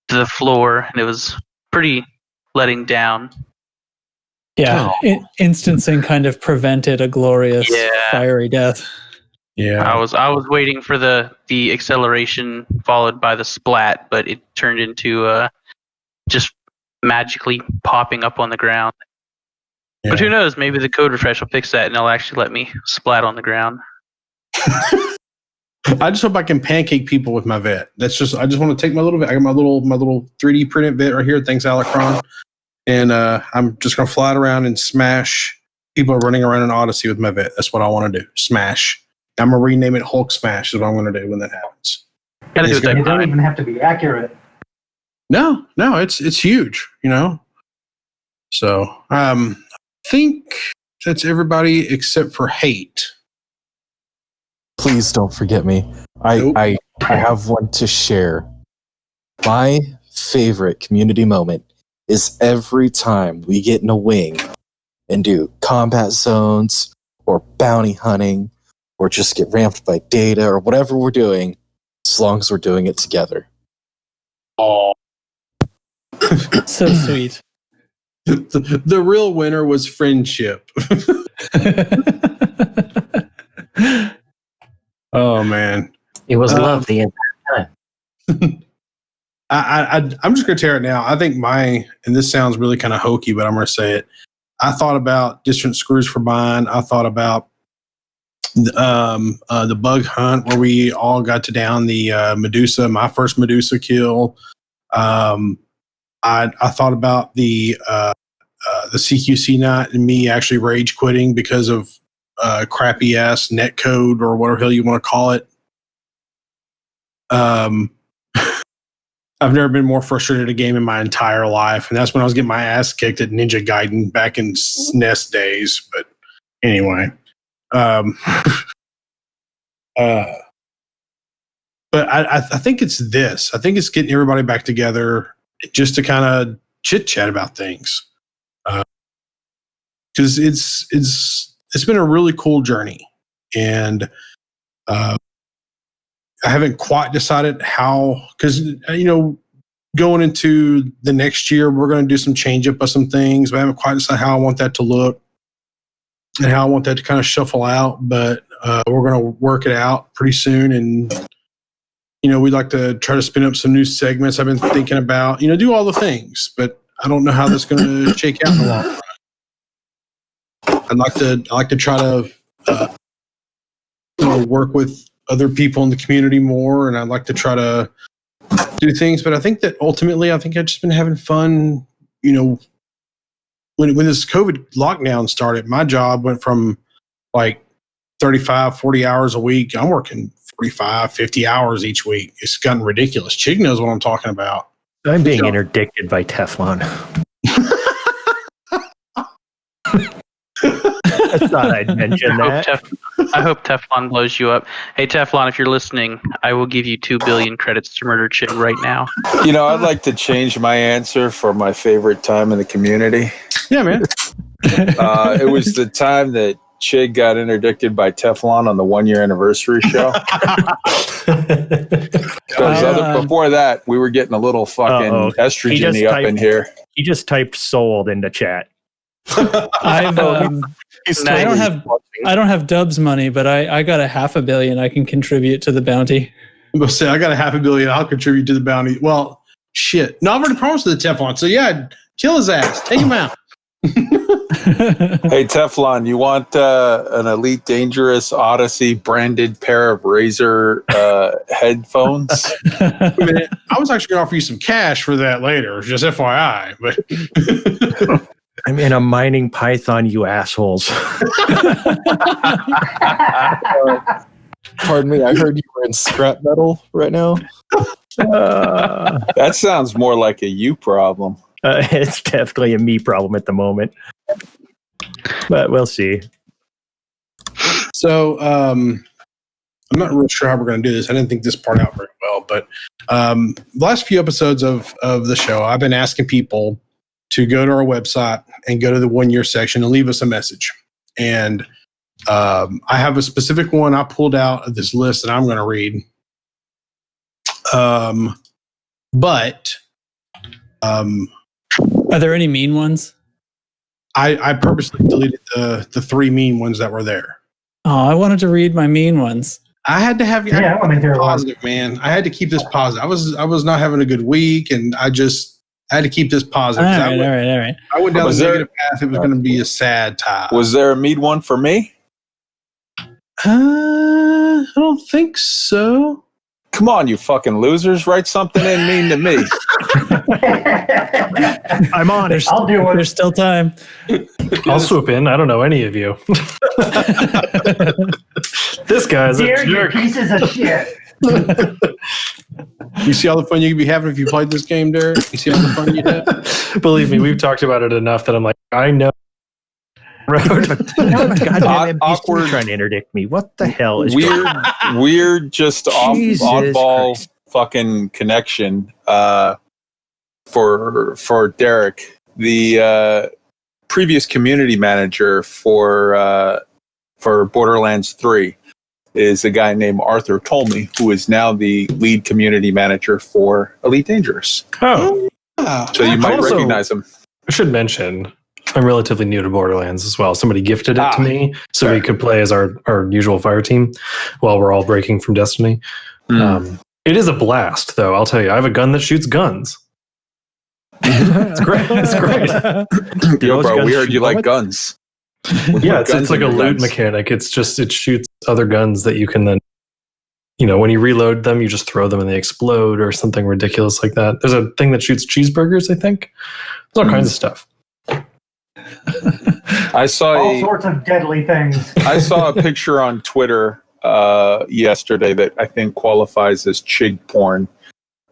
Speaker 10: the floor, and it was pretty letting down.
Speaker 4: Yeah, instancing kind of prevented a glorious fiery death.
Speaker 3: Yeah,
Speaker 10: I was waiting for the acceleration followed by the splat, but it turned into just magically popping up on the ground. Yeah. But who knows? Maybe the code refresh will fix that, and it'll actually let me splat on the ground.
Speaker 3: I just hope I can pancake people with my vet. I just want to take my little vet. I got my little 3D printed vet right here. Thanks, Alacron. And I'm just going to fly it around and smash people running around in Odyssey with my vet. That's what I want to do. Smash. I'm going to rename it Hulk Smash is what I'm going to do when that happens.
Speaker 9: It don't even have to be accurate.
Speaker 3: No, it's huge, So I think that's everybody except for Hate.
Speaker 8: Please don't forget me. I have one to share. My favorite community moment is every time we get in a wing and do combat zones or bounty hunting or just get ramped by data or whatever we're doing, as long as we're doing it together.
Speaker 3: Oh,
Speaker 4: so sweet.
Speaker 3: The real winner was friendship. Oh man,
Speaker 11: it was love the entire time.
Speaker 3: I'm just gonna tear it now. I think and this sounds really kind of hokey, but I'm gonna say it. I thought about Distant Screws for Mine. I thought about the bug hunt where we all got to down the Medusa, my first Medusa kill. I thought about the CQC night and me actually rage quitting because of crappy ass netcode or whatever hell you want to call it. I've never been more frustrated at a game in my entire life, and that's when I was getting my ass kicked at Ninja Gaiden back in SNES days. But anyway, but I think it's this. I think it's getting everybody back together just to kind of chit chat about things, because it's been a really cool journey, and I haven't quite decided how, because going into the next year we're going to do some change up of some things, but I haven't quite decided how I want that to look and how I want that to kind of shuffle out. But we're going to work it out pretty soon, and we'd like to try to spin up some new segments. I've been thinking about do all the things, but I don't know how that's going to shake out in the long run. I like to try to work with other people in the community more, and I'd like to try to do things. But I think that ultimately, I've just been having fun. When this COVID lockdown started, my job went from like 35, 40 hours a week. I'm working 45, 50 hours each week. It's gotten ridiculous. Chig knows what I'm talking about.
Speaker 11: I'm being interdicted by Teflon. I thought I'd mention that.
Speaker 10: I hope Teflon blows you up. Hey, Teflon, if you're listening, I will give you 2 billion credits to murder Chig right now.
Speaker 6: I'd like to change my answer for my favorite time in the community.
Speaker 3: Yeah, man.
Speaker 6: It was the time that Chig got interdicted by Teflon on the 1-year anniversary show. Because before that, we were getting a little fucking estrogen-y up in here.
Speaker 11: He just typed sold into chat.
Speaker 4: I don't have Dubs money, but I got a $500 million I can contribute to the bounty.
Speaker 3: I'm gonna say I got a $500 million. I'll contribute to the bounty. Well, shit. No, I've already promised to the Teflon. So yeah, kill his ass. Take him out.
Speaker 6: Hey, Teflon, you want an Elite Dangerous Odyssey branded pair of Razer headphones?
Speaker 3: I was actually going to offer you some cash for that later, just FYI. But
Speaker 11: I'm in a mining python, you assholes.
Speaker 8: Pardon me, I heard you were in scrap metal right now.
Speaker 6: That sounds more like a you problem.
Speaker 11: It's definitely a me problem at the moment. But we'll see.
Speaker 3: So I'm not real sure how we're going to do this. I didn't think this part out very well, but the last few episodes of the show, I've been asking people to go to our website and go to the 1 year section and leave us a message. And I have a specific one I pulled out of this list that I'm going to read. But
Speaker 4: Are there any mean ones?
Speaker 3: I purposely deleted the 3 mean ones that were there.
Speaker 4: Oh, I wanted to read my mean ones.
Speaker 3: I had to have
Speaker 9: Yeah, I want to hear one.
Speaker 3: positive, man. I had to keep this positive. I was not having a good week, and I had to keep this positive.
Speaker 4: All
Speaker 3: 'Cause
Speaker 4: right.
Speaker 3: I went down
Speaker 6: Was
Speaker 3: the
Speaker 6: there-
Speaker 3: negative path. It was going to be a sad time.
Speaker 6: Was there a mead one for me?
Speaker 3: I don't think so.
Speaker 6: Come on, you fucking losers. Write something in mean to me.
Speaker 11: I'm on it.
Speaker 9: I'll do it.
Speaker 4: There's still time.
Speaker 7: I'll swoop in. I don't know any of you. This guy's a
Speaker 9: Dear you
Speaker 7: jerk.
Speaker 9: pieces of shit.
Speaker 3: You see all the fun you could be having if you played this game, Derek? You see all the fun you'd have?
Speaker 7: Believe me, we've talked about it enough that I'm like, I know.
Speaker 11: Goddamn NPC
Speaker 6: Awkward.
Speaker 11: trying to interdict me. What the hell is
Speaker 6: Weird, just
Speaker 11: Jesus
Speaker 6: oddball
Speaker 11: Christ.
Speaker 6: fucking connection for Derek. The previous community manager for Borderlands 3 is a guy named Arthur Tolmie, who is now the lead community manager for Elite Dangerous.
Speaker 7: Oh,
Speaker 6: So you might
Speaker 7: Also-
Speaker 6: recognize him.
Speaker 7: I should mention, I'm relatively new to Borderlands as well. Somebody gifted it to me so
Speaker 6: fair.
Speaker 7: we could play as our usual fire team while we're all breaking from Destiny. It is a blast, though. I'll tell you, I have a gun that shoots guns. It's great. It's great.
Speaker 6: Yo,
Speaker 11: those
Speaker 6: bro,
Speaker 11: guns
Speaker 6: we heard
Speaker 11: shoot
Speaker 6: you like
Speaker 11: what?
Speaker 6: guns.
Speaker 7: Yeah, it's
Speaker 6: Guns
Speaker 7: like
Speaker 6: in
Speaker 7: a
Speaker 6: your
Speaker 7: loot
Speaker 6: guns.
Speaker 7: mechanic. It's just, it shoots other guns that you can then, when you reload them, you just throw them and they explode or something ridiculous like that. There's a thing that shoots cheeseburgers, I think. There's all kinds of stuff.
Speaker 6: I saw
Speaker 9: All sorts of deadly things.
Speaker 6: I saw a picture on Twitter yesterday that I think qualifies as chig porn.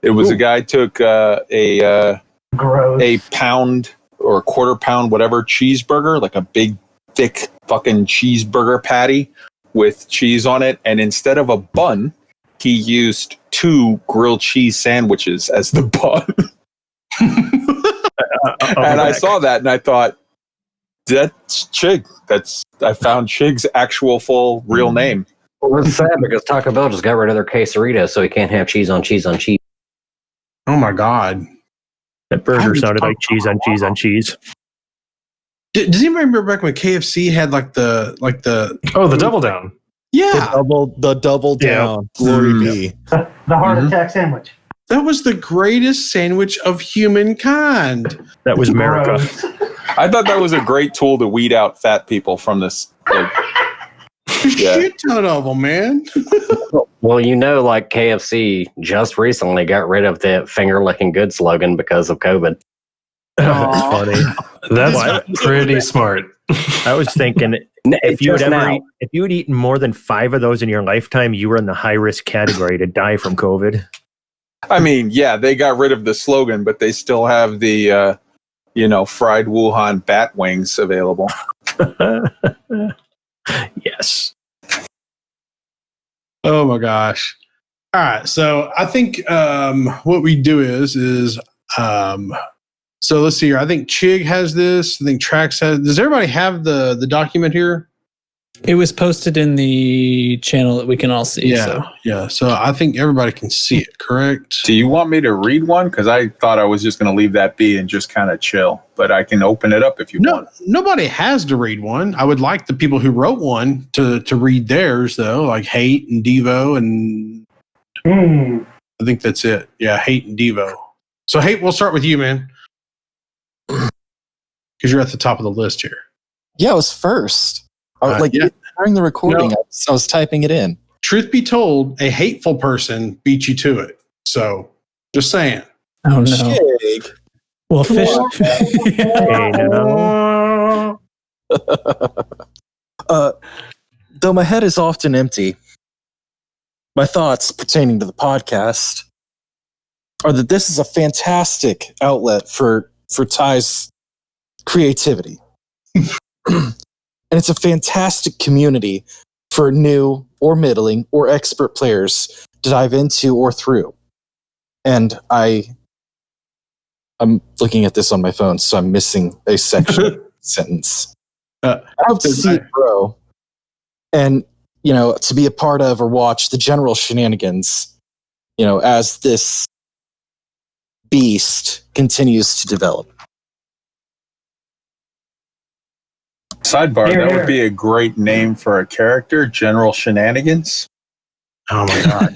Speaker 6: It was a guy took a
Speaker 9: Gross.
Speaker 6: pound or a quarter pound, whatever, cheeseburger, like a big, thick fucking cheeseburger patty with cheese on it. And instead of a bun, he used 2 grilled cheese sandwiches as the bun. And I saw that and I thought, that's Chig. I found Chig's actual full real name.
Speaker 5: Well, it's sad because Taco Bell just got rid of their quesarito, so he can't have cheese on cheese on cheese.
Speaker 3: Oh my God.
Speaker 11: That burger sounded like cheese on cheese on cheese.
Speaker 3: Does anybody remember back when KFC had like the
Speaker 7: Oh, the double down.
Speaker 3: yeah,
Speaker 8: The double
Speaker 11: Yeah.
Speaker 8: down. Glory be.
Speaker 9: The heart attack sandwich.
Speaker 3: that was the greatest sandwich of humankind.
Speaker 11: That was America.
Speaker 9: Gross.
Speaker 6: I thought that was a great tool to weed out fat people from this. Like,
Speaker 3: A
Speaker 6: Yeah.
Speaker 3: shit ton of them, man.
Speaker 5: Well, like KFC just recently got rid of the finger licking good slogan because of COVID.
Speaker 11: That's funny.
Speaker 7: That's
Speaker 11: What?
Speaker 7: pretty smart.
Speaker 11: I was thinking if you
Speaker 5: Just
Speaker 11: had
Speaker 5: now.
Speaker 11: if you had eaten more than 5 of those in your lifetime, you were in the high risk category to die from COVID.
Speaker 6: I mean, yeah, they got rid of the slogan, but they still have the, fried Wuhan bat wings available.
Speaker 11: Yes.
Speaker 3: Oh my gosh. All right. So I think what we do is so let's see here. I think Chig has this. I think Trax has. Does everybody have the document here?
Speaker 4: It was posted in the channel that we can all see.
Speaker 3: Yeah.
Speaker 4: So.
Speaker 3: Yeah. So I think everybody can see it, correct?
Speaker 6: Do you want me to read one? Because I thought I was just going to leave that be and just kind of chill, but I can open it up if you
Speaker 3: No,
Speaker 6: want.
Speaker 3: nobody has to read one. I would like the people who wrote one to read theirs, though, like Hate and Devo, and I think that's it. Yeah, Hate and Devo. So, Hate, we'll start with you, man, because you're at the top of the list here.
Speaker 8: Yeah, it was first.
Speaker 3: Yeah.
Speaker 8: During the recording,
Speaker 3: No.
Speaker 8: I was typing it in.
Speaker 3: Truth be told, a hateful person beat you to it. So, just saying.
Speaker 4: Oh no.
Speaker 8: Chig,
Speaker 4: Well, fish.
Speaker 11: Hey, no.
Speaker 8: Though my head is often empty, my thoughts pertaining to the podcast are that this is a fantastic outlet for Ty's creativity. And it's a fantastic community for new or middling or expert players to dive into or through. And I'm looking at this on my phone, so I'm missing a section sentence. I hope to see it grow and, to be a part of or watch the general shenanigans, as this beast continues to develop.
Speaker 6: Sidebar,
Speaker 9: Here,
Speaker 6: that
Speaker 9: here.
Speaker 6: would be a great name for a character, General Shenanigans.
Speaker 11: Oh my god.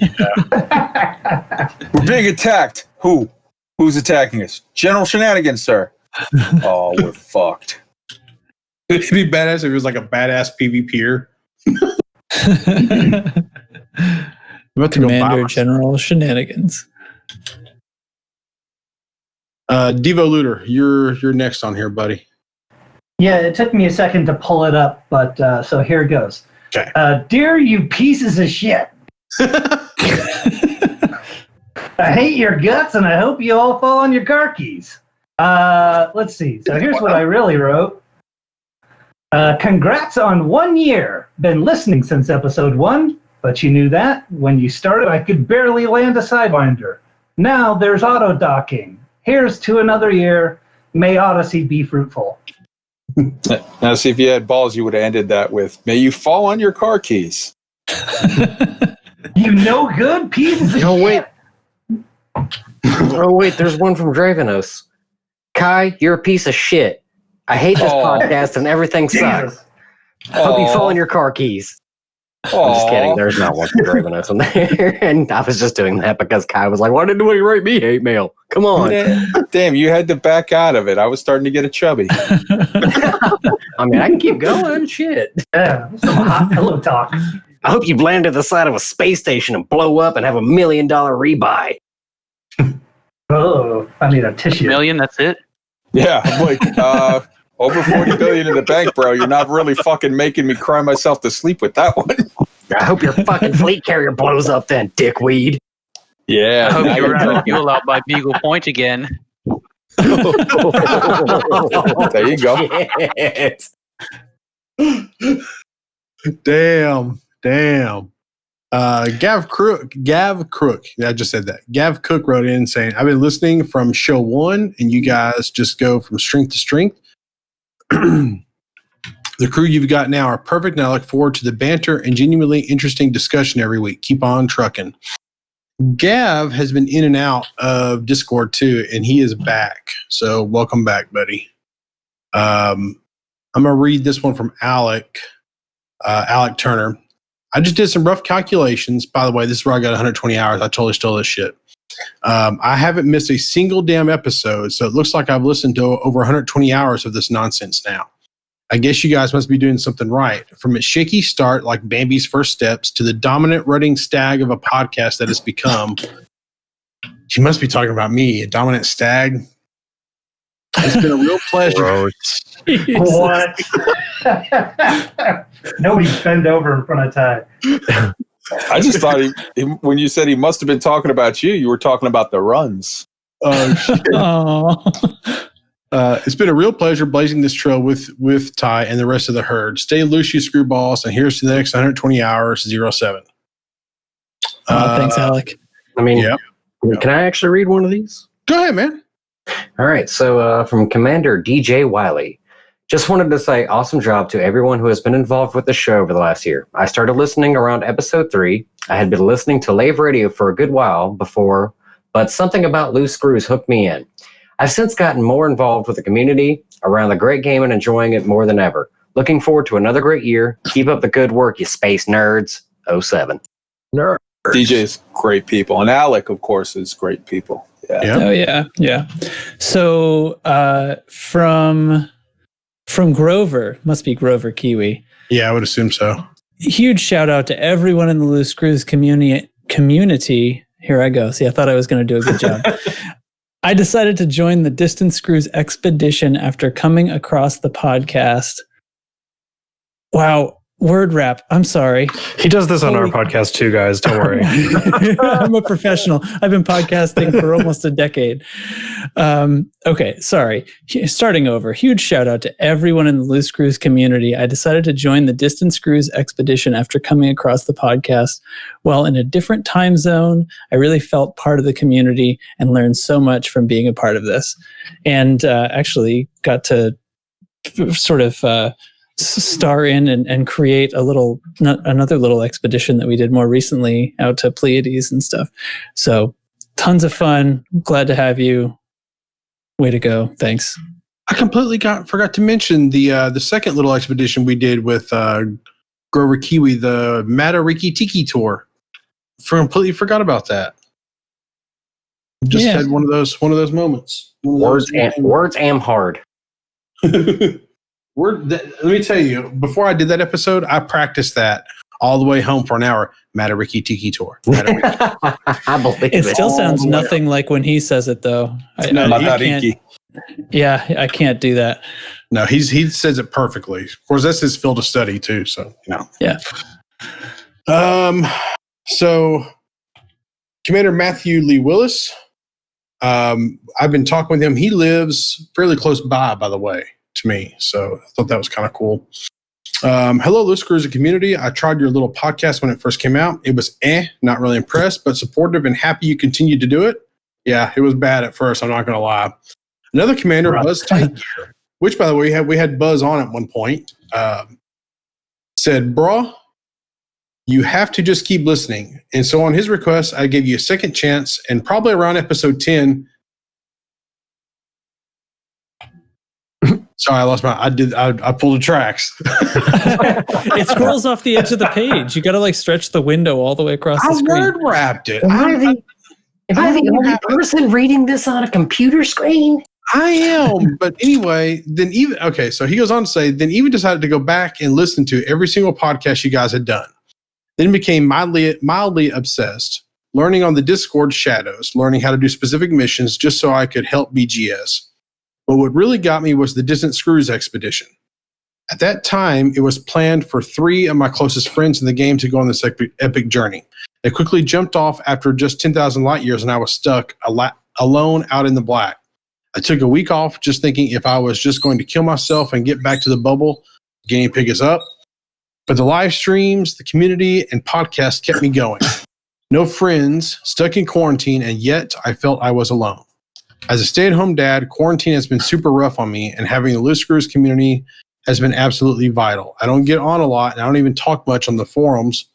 Speaker 6: We're being attacked. Who? Who's attacking us? General Shenanigans, sir. Oh, we're fucked.
Speaker 3: It'd be badass if it was like a badass PvPer. About to go buy
Speaker 4: Commander
Speaker 3: my-
Speaker 4: General Shenanigans.
Speaker 3: Devo Looter, you're next on here, buddy.
Speaker 9: Yeah, it took me a second to pull it up, but so here it goes.
Speaker 3: Okay.
Speaker 9: Dear you pieces of shit. I hate your guts and I hope you all fall on your car keys. Let's see. So here's what I really wrote. Congrats on 1 year. Been listening since episode 1, but you knew that. When you started, I could barely land a Sidewinder. Now there's auto docking. Here's to another year. May Odyssey be fruitful.
Speaker 6: Now, see, if you had balls, you would have ended that with, may you fall on your car keys.
Speaker 9: You no good pieces of
Speaker 5: No,
Speaker 9: shit.
Speaker 5: wait. Oh, wait, there's one from Dravenos. Kai, you're a piece of shit. I hate this
Speaker 6: Aw.
Speaker 5: podcast and everything sucks.
Speaker 9: Jesus.
Speaker 5: I hope you
Speaker 6: Aw.
Speaker 5: fall on your car keys. I'm just
Speaker 6: Aw.
Speaker 5: kidding. There's not one from Dravenos in there. And I was just doing that because Kai was like, why didn't you write me hate mail? Come on.
Speaker 6: Damn, you had to back out of it. I was starting to get a chubby.
Speaker 5: I mean, I can keep going. Shit.
Speaker 9: Yeah, some hot pillow talk.
Speaker 5: I hope you land at the side of a space station and blow up and have $1 million rebuy.
Speaker 9: Oh, I need a tissue.
Speaker 10: $1 million, that's it?
Speaker 6: Yeah, I'm like, over 40 billion in the bank, bro. You're not really fucking making me cry myself to sleep with that one.
Speaker 5: I hope your fucking fleet carrier blows up then, dickweed.
Speaker 6: Yeah.
Speaker 10: I hope
Speaker 6: now
Speaker 10: you
Speaker 6: you're
Speaker 10: run out of
Speaker 6: talking.
Speaker 10: fuel out by Beagle Point again.
Speaker 6: There you go.
Speaker 5: Shit.
Speaker 3: Damn. Gav Crook. I just said that. Gav Cook wrote in saying, I've been listening from show 1 and you guys just go from strength to strength. The crew you've got now are perfect, and I look forward to the banter and genuinely interesting discussion every week. Keep on trucking. Gav has been in and out of Discord too, and he is back. So welcome back, buddy. I'm going to read this one from Alec Turner. I just did some rough calculations. By the way, this is where I got 120 hours. I totally stole this shit. I haven't missed a single damn episode, so it looks like I've listened to over 120 hours of this nonsense now. I guess you guys must be doing something right. From its shaky start, like Bambi's first steps, to the dominant rutting stag of a podcast that it's become. She must be talking about me, a dominant stag. It's been a real pleasure.
Speaker 9: What? Nobody bend over in front of Ty.
Speaker 6: I just thought when you said he must have been talking about you were talking about the runs.
Speaker 3: Oh, shit.
Speaker 4: Oh.
Speaker 3: It's been a real pleasure blazing this trail with Ty and the rest of the herd. Stay loose, you screwballs, and here's to the next 120 hours, 07.
Speaker 4: Thanks, Alec.
Speaker 5: I mean,
Speaker 3: Yep.
Speaker 5: Can I actually read one of these?
Speaker 3: Go ahead, man.
Speaker 5: All right. So from Commander DJ Wiley. Just wanted to say awesome job to everyone who has been involved with the show over the last year. I started listening around episode 3. I had been listening to Lave Radio for a good while before, but something about Loose Screws hooked me in. I've since gotten more involved with the community around the great game and enjoying it more than ever. Looking forward to another great year. Keep up the good work, you space nerds. 07.
Speaker 11: Nerd.
Speaker 6: DJ's great people. And Alec, of course, is great people. Yeah.
Speaker 4: Oh yeah. So from Grover, must be Grover Kiwi.
Speaker 3: Yeah, I would assume so.
Speaker 4: Huge shout out to everyone in the Loose Screws community. Here I go. See, I thought I was going to do a good job. I decided to join the Distant Screws expedition after coming across the podcast. Wow. Word wrap. I'm sorry.
Speaker 7: He does this on our podcast too, guys. Don't worry.
Speaker 4: I'm a professional. I've been podcasting for almost a decade. Okay, sorry. Starting over. Huge shout out to everyone in the Loose Screws community. I decided to join the Distant Screws expedition after coming across the podcast. While in a different time zone, I really felt part of the community and learned so much from being a part of this. And actually got to sort of star in and create another little expedition that we did more recently out to Pleiades and stuff. So tons of fun. Glad to have you. Way to go. Thanks.
Speaker 3: I completely forgot to mention the second little expedition we did with Grover Kiwi, the Matariki Tiki tour. Completely forgot about that. Just had one of those moments.
Speaker 5: Words am hard.
Speaker 3: Let me tell you, before I did that episode, I practiced that all the way home for an hour. Matariki Tiki tour.
Speaker 5: I believe
Speaker 4: it still sounds nothing like when he says it, though.
Speaker 6: Matariki.
Speaker 4: Yeah, I can't do that.
Speaker 3: No, he says it perfectly. Of course, that's his field of study too. So
Speaker 4: Yeah.
Speaker 3: So Commander Matthew Lee Willis. I've been talking with him. He lives fairly close by the way, to me. So I thought that was kind of cool. Hello, Loose Screws community. I tried your little podcast when it first came out. It was not really impressed, but supportive and happy you continued to do it. Yeah, it was bad at first. I'm not going to lie. Another commander, Buzz Tightgear, which, by the way, we had Buzz on at one point, said, "Bro, you have to just keep listening." And so on his request, I gave you a second chance, and probably around episode 10. Sorry, I lost I pulled the tracks.
Speaker 4: It scrolls off the edge of the page. You got to stretch the window all the way across the screen.
Speaker 3: I word wrapped it.
Speaker 5: Am I the only person reading this on a computer screen?
Speaker 3: I am. But anyway, so he goes on to say, then even decided to go back and listen to every single podcast you guys had done. Then became mildly obsessed, learning on the Discord shadows, learning how to do specific missions just so I could help BGS. But what really got me was the Distant Screws expedition. At that time, it was planned for 3 of my closest friends in the game to go on this epic journey. They quickly jumped off after just 10,000 light years, and I was stuck alone out in the black. I took a week off just thinking if I was just going to kill myself and get back to the bubble, Guinea Pig is up. But the live streams, the community, and podcasts kept me going. No friends, stuck in quarantine, and yet I felt I was alone. As a stay-at-home dad, quarantine has been super rough on me, and having the Loose Screws community has been absolutely vital. I don't get on a lot, and I don't even talk much on the forums,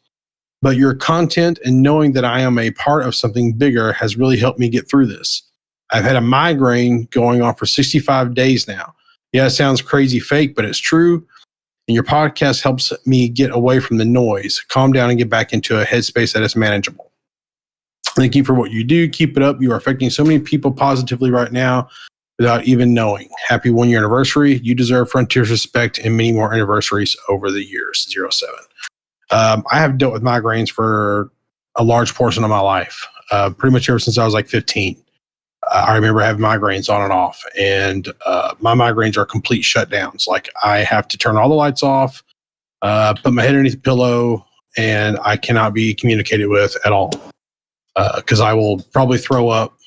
Speaker 3: but your content and knowing that I am a part of something bigger has really helped me get through this. I've had a migraine going on for 65 days now. Yeah, it sounds crazy fake, but it's true, and your podcast helps me get away from the noise, calm down, and get back into a headspace that is manageable. Thank you for what you do. Keep it up. You are affecting so many people positively right now without even knowing. Happy 1-year anniversary. You deserve Frontier's respect and many more anniversaries over the years. 07. I have dealt with migraines for a large portion of my life, pretty much ever since I was 15. I remember having migraines on and off, and my migraines are complete shutdowns. I have to turn all the lights off, put my head underneath the pillow, and I cannot be communicated with at all. Because I will probably throw up.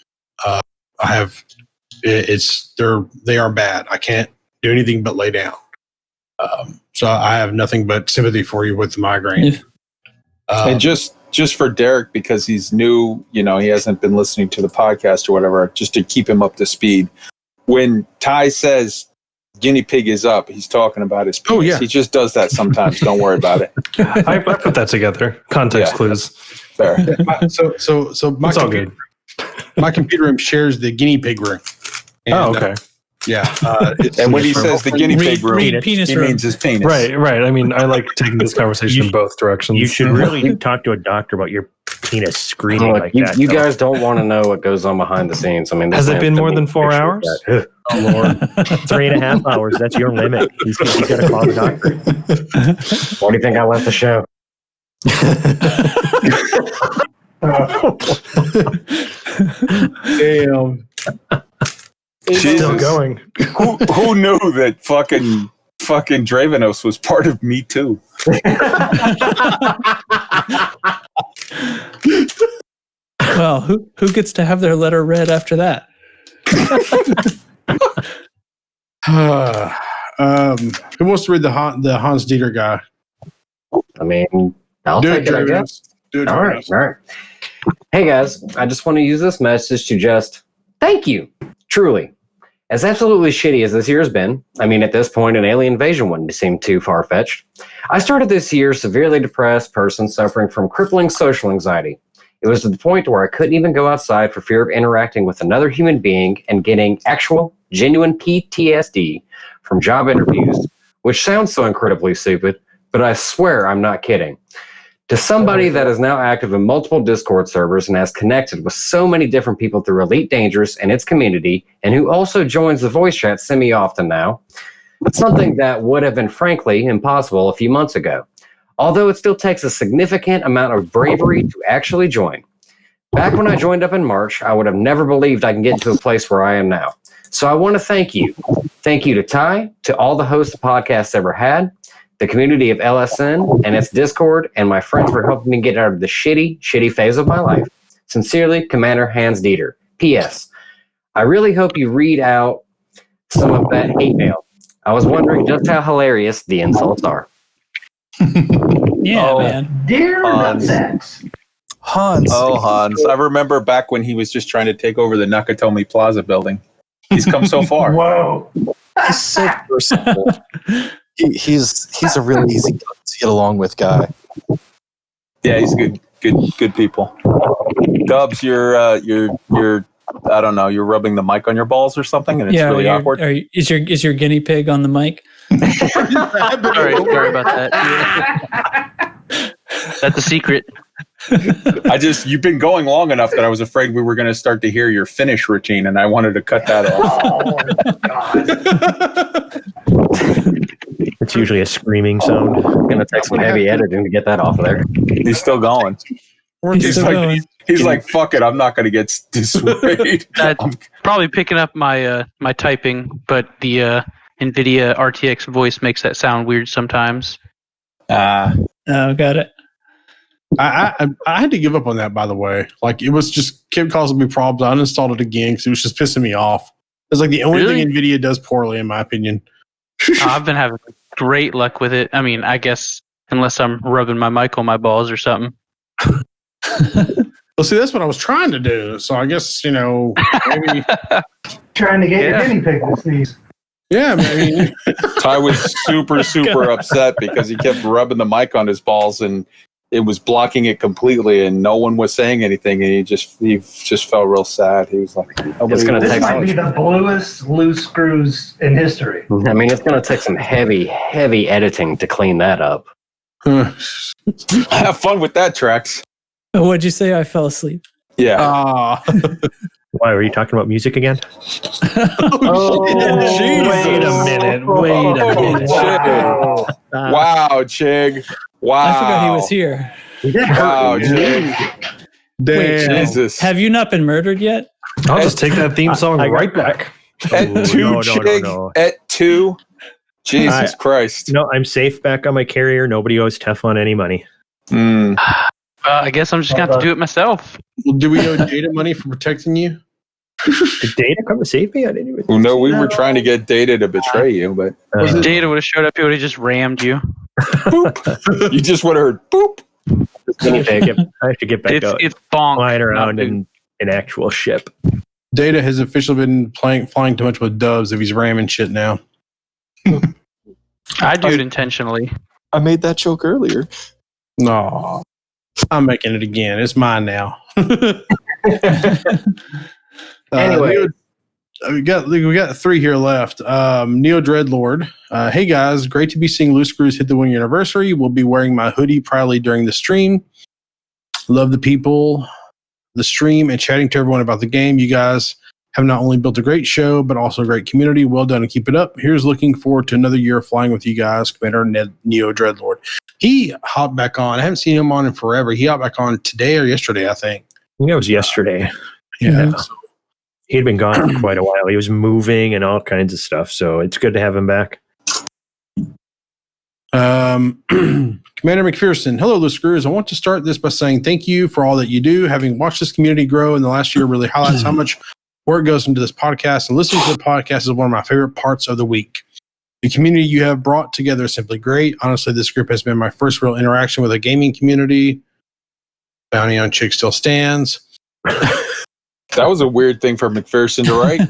Speaker 3: They are bad. I can't do anything but lay down. So I have nothing but sympathy for you with the migraine.
Speaker 6: And just for Derek, because he's new, he hasn't been listening to the podcast or whatever, just to keep him up to speed. When Ty says Guinea Pig is up, he's talking about his penis.
Speaker 3: Oh, yeah.
Speaker 6: He just does that sometimes. Don't worry about it.
Speaker 7: I put that together. Context clues.
Speaker 6: Fair.
Speaker 3: So my
Speaker 7: it's all good.
Speaker 3: My computer room shares the guinea pig room. And,
Speaker 7: okay.
Speaker 3: Yeah.
Speaker 6: And when he says the guinea pig room,
Speaker 4: penis
Speaker 6: he
Speaker 4: room.
Speaker 6: means his penis.
Speaker 7: Right. I mean, I like taking this conversation in both directions.
Speaker 11: You should really talk to a doctor about your penis screaming like that.
Speaker 5: You guys don't want to know what goes on behind the scenes. I mean,
Speaker 7: has it been more than 4 hours?
Speaker 11: Oh, Lord. 3.5 hours. That's your limit. You got to call the doctor.
Speaker 5: Why do you think I left the show?
Speaker 3: Damn.
Speaker 7: Still going.
Speaker 6: Who knew that fucking Dravenos was part of Me Too?
Speaker 4: Well, who gets to have their letter read after that?
Speaker 3: Who wants to read the Hans Dieter guy?
Speaker 5: I mean, I'll
Speaker 3: Do
Speaker 5: take
Speaker 3: it,
Speaker 5: it, I
Speaker 3: Dravenos.
Speaker 5: guess.
Speaker 3: Do it,
Speaker 5: All right,
Speaker 3: Dravenos.
Speaker 5: all right. Hey guys, I just want to use this message to just thank you, truly. As absolutely shitty as this year has been, I mean, at this point, an alien invasion wouldn't seem too far-fetched. I started this year severely depressed person suffering from crippling social anxiety. It was to the point where I couldn't even go outside for fear of interacting with another human being and getting actual, genuine PTSD from job interviews, which sounds so incredibly stupid, but I swear I'm not kidding. To somebody that is now active in multiple Discord servers and has connected with so many different people through Elite Dangerous and its community, and who also joins the voice chat semi-often now, it's something that would have been frankly impossible a few months ago. Although it still takes a significant amount of bravery to actually join. Back when I joined up in March, I would have never believed I can get to a place where I am now. So I want to thank you. Thank you to Ty, to all the hosts the podcast ever had, the community of LSN and its Discord, and my friends for helping me get out of the shitty phase of my life. Sincerely, Commander Hans Dieter. P.S. I really hope you read out some of that hate mail. I was wondering just how hilarious the insults are.
Speaker 4: Yeah, man.
Speaker 9: Dear
Speaker 6: Hans.
Speaker 9: Nutsax.
Speaker 8: Hans.
Speaker 6: Oh, Hans. I remember back when he was just trying to take over the Nakatomi Plaza building. He's come so far.
Speaker 9: Whoa.
Speaker 8: He's so personable. He's a really easy to get along with guy.
Speaker 6: Yeah, he's good people. Dubs, you're I don't know, you're rubbing the mic on your balls or something, and it's really awkward.
Speaker 4: Is your guinea pig on the mic?
Speaker 10: Sorry about that. That's a secret.
Speaker 6: You've been going long enough that I was afraid we were going to start to hear your finish routine, and I wanted to cut that off.
Speaker 11: It's usually a screaming sound.
Speaker 5: I'm going to take some heavy editing to get that off of there.
Speaker 6: He's still going. He's like, fuck it, I'm not going to get dissuaded.
Speaker 10: I'm probably picking up my my typing, but the NVIDIA RTX voice makes that sound weird sometimes.
Speaker 4: Oh, got it.
Speaker 3: I had to give up on that, by the way. Like, it was just kept causing me problems. I uninstalled it again because it was just pissing me off. It's like the only thing NVIDIA does poorly, in my opinion.
Speaker 10: I've been having great luck with it. I mean, I guess unless I'm rubbing my mic on my balls or something.
Speaker 3: Well, see, that's what I was trying to do. So I guess, maybe.
Speaker 9: Trying to get your guinea pig to sneeze.
Speaker 3: Yeah, man.
Speaker 6: Ty was super upset because he kept rubbing the mic on his balls and it was blocking it completely, and no one was saying anything, and he just felt real sad. He was like,
Speaker 5: It's going to
Speaker 9: This
Speaker 5: take
Speaker 9: might be the bluest loose screws in history.
Speaker 5: I mean, it's going to take some heavy editing to clean that up.
Speaker 6: have fun with that, Trax.
Speaker 4: What'd you say? I fell asleep.
Speaker 6: Yeah.
Speaker 11: Why were you talking about music again?
Speaker 4: Wait a minute.
Speaker 6: Wow, Chig. Wow.
Speaker 4: I forgot he was here.
Speaker 6: Wow, Chig.
Speaker 4: Wait,
Speaker 6: Jesus.
Speaker 4: have you not been murdered yet?
Speaker 7: I'll just take that theme song right back.
Speaker 6: At two, Chig.
Speaker 11: No.
Speaker 6: At two. Jesus Christ.
Speaker 11: No, I'm safe back on my carrier. Nobody owes Teflon any money.
Speaker 10: I guess I'm just going to have to do it myself.
Speaker 3: Well, do we owe Data money for protecting you?
Speaker 11: Did Data come to save me? I didn't even.
Speaker 6: Well, no, we were trying to get Data to betray you, but
Speaker 10: If Data would have showed up, he would have just rammed you.
Speaker 6: you just would have heard boop.
Speaker 11: I have to get back out.
Speaker 10: It's bonk.
Speaker 11: Flying around in an actual ship.
Speaker 3: Data has officially been flying too much with Dubs if he's ramming shit now.
Speaker 10: I do it intentionally.
Speaker 8: I made that joke earlier.
Speaker 3: No, I'm making it again. It's mine now.
Speaker 11: Anyway.
Speaker 3: We got 3 here left. Neo Dreadlord. Hey guys, great to be seeing Loose Screws hit the 1 year anniversary. We'll be wearing my hoodie proudly during the stream. Love the people, the stream, and chatting to everyone about the game. You guys have not only built a great show, but also a great community. Well done and keep it up. Here's looking forward to another year of flying with you guys, Commander Neo Dreadlord. He hopped back on. I haven't seen him on in forever. He hopped back on today or yesterday, I think.
Speaker 11: I think it was yesterday.
Speaker 3: Yeah.
Speaker 11: He had been gone for quite a while. He was moving and all kinds of stuff. So it's good to have him back.
Speaker 3: Commander McPherson, hello, Loose Screws. I want to start this by saying thank you for all that you do. Having watched this community grow in the last year really highlights how much work goes into this podcast, and listening to the podcast is one of my favorite parts of the week. The community you have brought together is simply great. Honestly, this group has been my first real interaction with a gaming community. Bounty on Chick still stands.
Speaker 6: That was a weird thing for McPherson to write.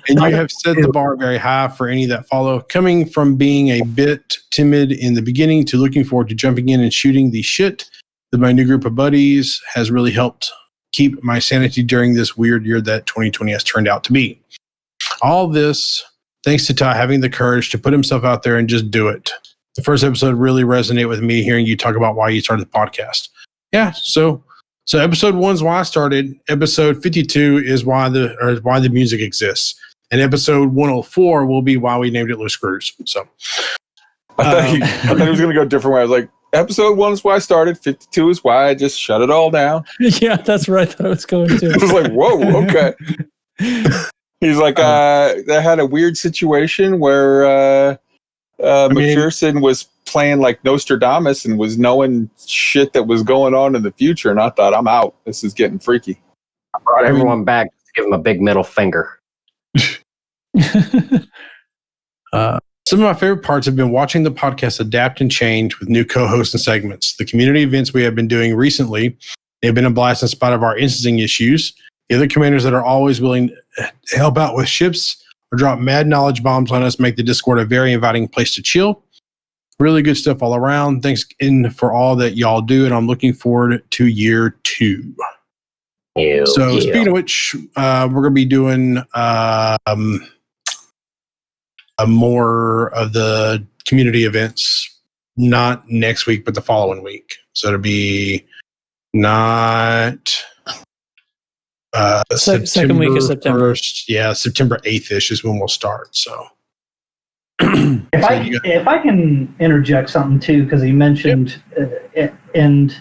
Speaker 3: And you have set the bar very high for any that follow. Coming from being a bit timid in the beginning to looking forward to jumping in and shooting the shit with my new group of buddies has really helped keep my sanity during this weird year that 2020 has turned out to be. All this thanks to Ty having the courage to put himself out there and just do it. The first episode really resonated with me, hearing you talk about why you started the podcast. Yeah, so episode 1 is why I started. Episode 52 is why the music exists, and episode 104 will be why we named it Loose Screws. So
Speaker 6: I thought he was going to go a different way. I was like, episode 1 is why I started. 52 is why I just shut it all down.
Speaker 4: Yeah, that's where I thought I was going to.
Speaker 6: I was like, whoa, okay. He's like, I had a weird situation where McPherson was playing like Nostradamus and was knowing shit that was going on in the future, and I thought, I'm out. This is getting freaky.
Speaker 5: I brought everyone back to give him a big middle finger.
Speaker 3: Some of my favorite parts have been watching the podcast adapt and change with new co-hosts and segments. The community events we have been doing recently, they've been a blast in spite of our instancing issues. The other commanders that are always willing to help out with ships or drop mad knowledge bombs on us make the Discord a very inviting place to chill. Really good stuff all around. Thanks for all that y'all do, and I'm looking forward to year 2. Speaking of which, we're going to be doing more of the community events, not next week, but the following week. So it'll be not
Speaker 4: second week of September.
Speaker 3: 1st. Yeah, September 8th-ish is when we'll start. So
Speaker 9: if I can interject something too, because he mentioned in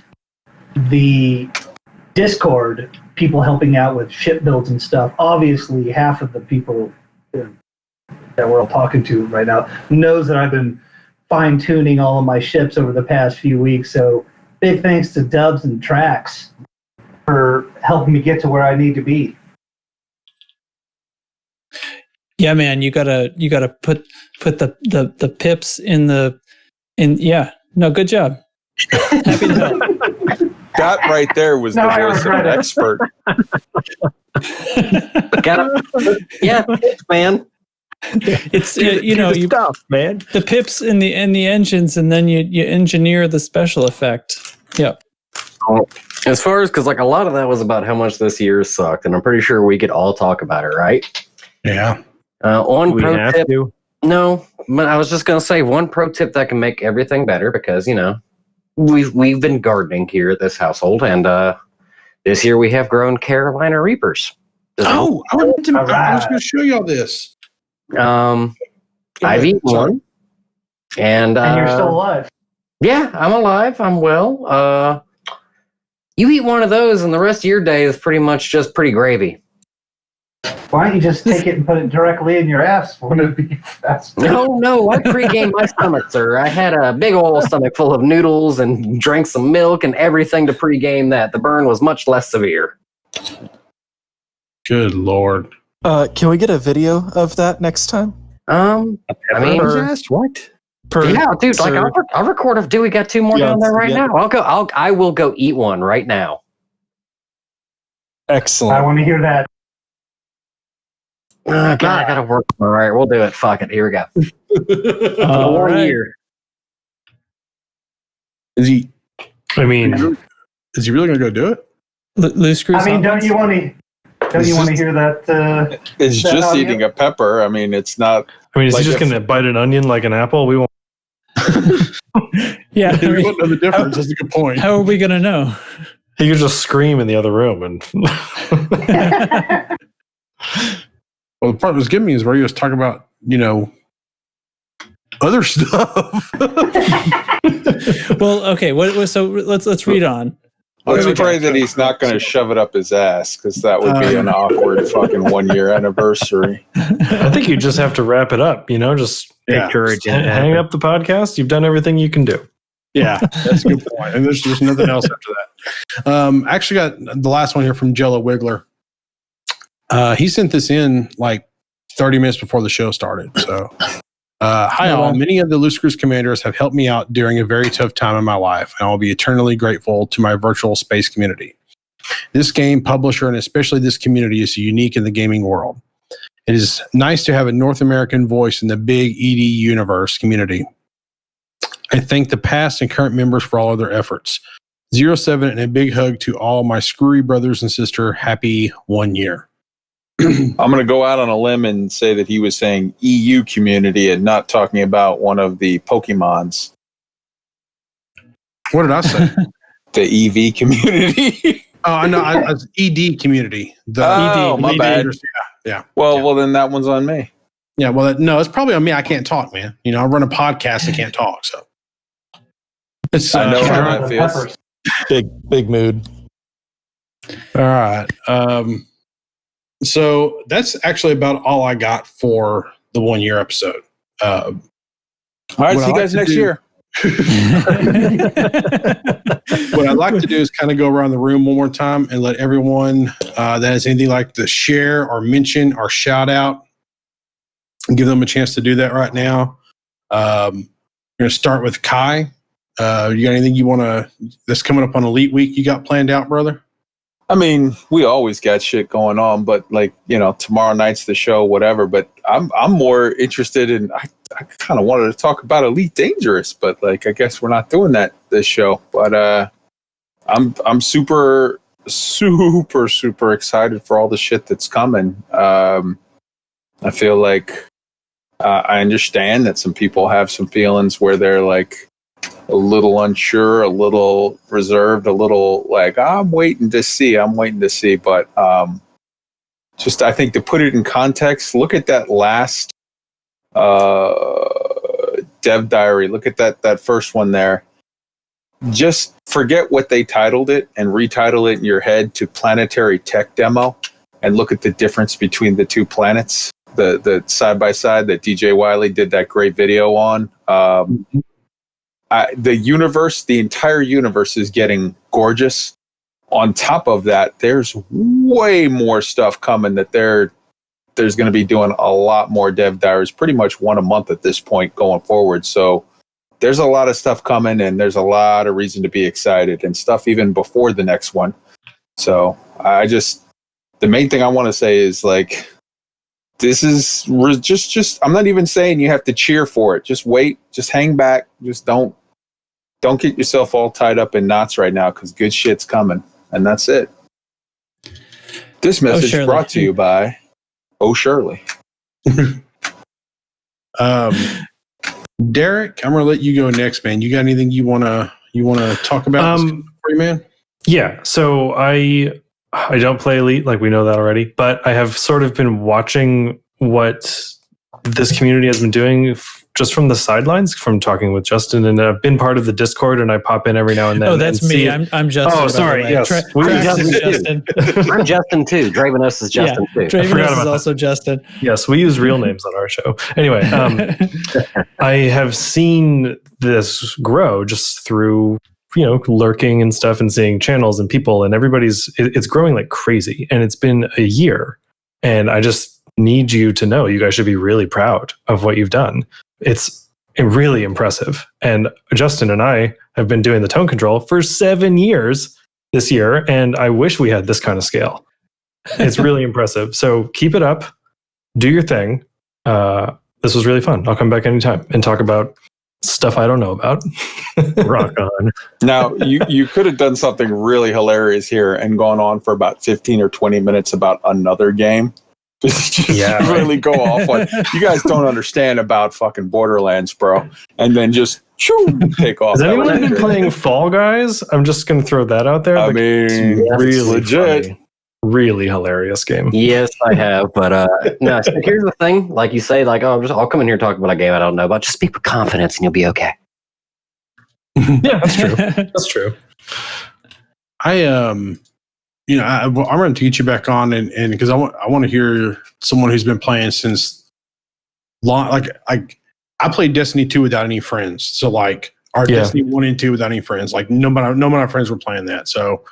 Speaker 9: the Discord, people helping out with ship builds and stuff. Obviously, half of the people that we're all talking to right now knows that I've been fine-tuning all of my ships over the past few weeks. So big thanks to Dubs and Trax for helping me get to where I need to be.
Speaker 4: Yeah, man, you gotta put the pips in. Yeah, no, good job. Happy to help.
Speaker 6: That right there was the voice of an expert.
Speaker 5: Yeah, man.
Speaker 4: It's you
Speaker 11: stuff, man.
Speaker 4: The pips in the engines, and then you engineer the special effect. Yeah.
Speaker 5: As far as, because like a lot of that was about how much this year sucked, and I'm pretty sure we could all talk about it, right?
Speaker 3: Yeah.
Speaker 5: One pro tip.
Speaker 11: To?
Speaker 5: No, but I was just gonna say one pro tip that can make everything better, because we've been gardening here at this household, and this year we have grown Carolina Reapers.
Speaker 3: I was going to show y'all this.
Speaker 5: I've eaten one, and
Speaker 9: you're still alive.
Speaker 5: Yeah, I'm alive. I'm well. You eat one of those, and the rest of your day is pretty much just pretty gravy.
Speaker 9: Why don't you just take it and put it directly in your ass? Wouldn't it be faster?
Speaker 5: No, I pre-gamed my stomach, sir. I had a big old stomach full of noodles and drank some milk and everything to pre-game that. The burn was much less severe.
Speaker 3: Good Lord.
Speaker 8: Can we get a video of that next time?
Speaker 5: I mean,
Speaker 11: what?
Speaker 5: Yeah, dude. Like, I'll record it. Do we got 2 more down there right now? I will go eat one right now.
Speaker 8: Excellent.
Speaker 9: I want to hear that.
Speaker 5: God, I gotta work. All right, we'll do it. Fuck it. Here we go.
Speaker 4: All right.
Speaker 5: Year.
Speaker 3: Is he
Speaker 7: really
Speaker 3: going to go do it?
Speaker 4: Loose Screws.
Speaker 9: I mean, don't you want to hear that?
Speaker 6: It's
Speaker 9: that
Speaker 6: just
Speaker 9: audio?
Speaker 6: eating a pepper. I mean, it's not.
Speaker 7: I mean, is
Speaker 6: like
Speaker 7: he just going to bite an onion like an apple? We won't.
Speaker 4: Yeah,
Speaker 3: We won't know the difference. That's a good point.
Speaker 4: how are we gonna know?
Speaker 7: He could just scream in the other room and.
Speaker 3: Well, the part that was giving me is where he was talking about, other stuff.
Speaker 4: Well, okay. So let's read on.
Speaker 6: Let's
Speaker 3: Okay.
Speaker 6: pray that he's not going to shove it up his ass, because that would be an awkward fucking 1 year anniversary.
Speaker 7: I think you just have to wrap it up. Just
Speaker 3: Yeah.
Speaker 11: Encourage it.
Speaker 7: hang up the podcast. You've done everything you can do.
Speaker 3: Yeah, that's a good point. And there's nothing else after that. Actually got the last one here from Jello Wiggler. He sent this in like 30 minutes before the show started. So, hi all. Many of the Loose Screws commanders have helped me out during a very tough time in my life, and I'll be eternally grateful to my virtual space community. This game publisher and especially this community is unique in the gaming world. It is nice to have a North American voice in the big ED universe community. I thank the past and current members for all of their efforts. 07 and a big hug to all my screwy brothers and sister. Happy 1 year.
Speaker 6: I'm going to go out on a limb and say that he was saying EU community and not talking about one of the Pokemons.
Speaker 3: What did I say?
Speaker 6: The EV community.
Speaker 3: Oh, no, I was ED community. The
Speaker 6: Oh, my bad.
Speaker 3: Yeah.
Speaker 6: Well, then that one's on me.
Speaker 3: Yeah, well, no, it's probably on me. I can't talk, man. I run a podcast. I can't talk, so. It's,
Speaker 6: I know how
Speaker 9: Carol
Speaker 6: that feels.
Speaker 9: Peppers.
Speaker 8: Big mood.
Speaker 3: All right. So that's actually about all I got for the 1 year episode.
Speaker 6: All right, see you guys next year.
Speaker 3: What I'd like to do is kind of go around the room one more time and let everyone that has anything like to share or mention or shout out, give them a chance to do that right now. We're going to start with Kai. You got anything you want to, that's coming up on Elite Week you got planned out, brother?
Speaker 6: I mean, we always got shit going on, but tomorrow night's the show, whatever. But I'm more interested in. I kind of wanted to talk about Elite Dangerous, but I guess we're not doing that this show. But I'm super excited for all the shit that's coming. I feel like I understand that some people have some feelings where they're a little unsure, a little reserved, a little I'm waiting to see. But I think to put it in context, look at that last dev diary. Look at that first one there. Just forget what they titled it and retitle it in your head to Planetary Tech Demo, and look at the difference between the two planets, the side by side that DJ Wiley did that great video on. The entire universe is getting gorgeous. On top of that, there's way more stuff coming that there's going to be doing a lot more dev diaries, pretty much one a month at this point going forward. So there's a lot of stuff coming, and there's a lot of reason to be excited, and stuff even before the next one. So the main thing I want to say is this is just, I'm not even saying you have to cheer for it. Just wait, just hang back. Just don't get yourself all tied up in knots right now, because good shit's coming. And that's it. This message is brought to you by Shirley.
Speaker 3: Derek, I'm going to let you go next, man. You got anything you want to talk about? Man?
Speaker 7: Yeah. So I don't play Elite, we know that already, but I have sort of been watching what this community has been doing just from the sidelines, from talking with Justin, and I've been part of the Discord, and I pop in every now and then.
Speaker 4: Oh, that's me. I'm Justin.
Speaker 7: Oh, sorry. Yes.
Speaker 4: Justin.
Speaker 5: I'm Justin too. Dravenus is Justin too.
Speaker 4: Dravenus is also Justin.
Speaker 7: Yes, we use real names on our show. Anyway, I have seen this grow just through lurking and stuff, and seeing channels and people, and it's growing like crazy, and it's been a year, and I just need you to know you guys should be really proud of what you've done. It's really impressive. And Justin and I have been doing the tone control for 7 years this year, and I wish we had this kind of scale. It's really impressive. So keep it up, do your thing. This was really fun. I'll come back anytime and talk about stuff I don't know about.
Speaker 11: Rock on.
Speaker 6: Now, you could have done something really hilarious here and gone on for about 15 or 20 minutes about another game. Just really go off on, you guys don't understand about fucking Borderlands, bro. And then just take off.
Speaker 7: Has anyone been playing Fall Guys? I'm just going to throw that out there.
Speaker 6: I mean,
Speaker 7: it's really
Speaker 6: legit.
Speaker 7: Funny. Really hilarious game.
Speaker 5: Yes, I have. But no, so here's the thing. Like you say, I'll come in here and talk about a game I don't know about. Just speak with confidence and you'll be okay.
Speaker 7: Yeah, that's true. That's true.
Speaker 3: you know, I'm going to get you back on, and because I want to hear someone who's been playing since long. Like I played Destiny 2 without any friends, so like Destiny 1 and 2 without any friends. Like none of my friends were playing that, so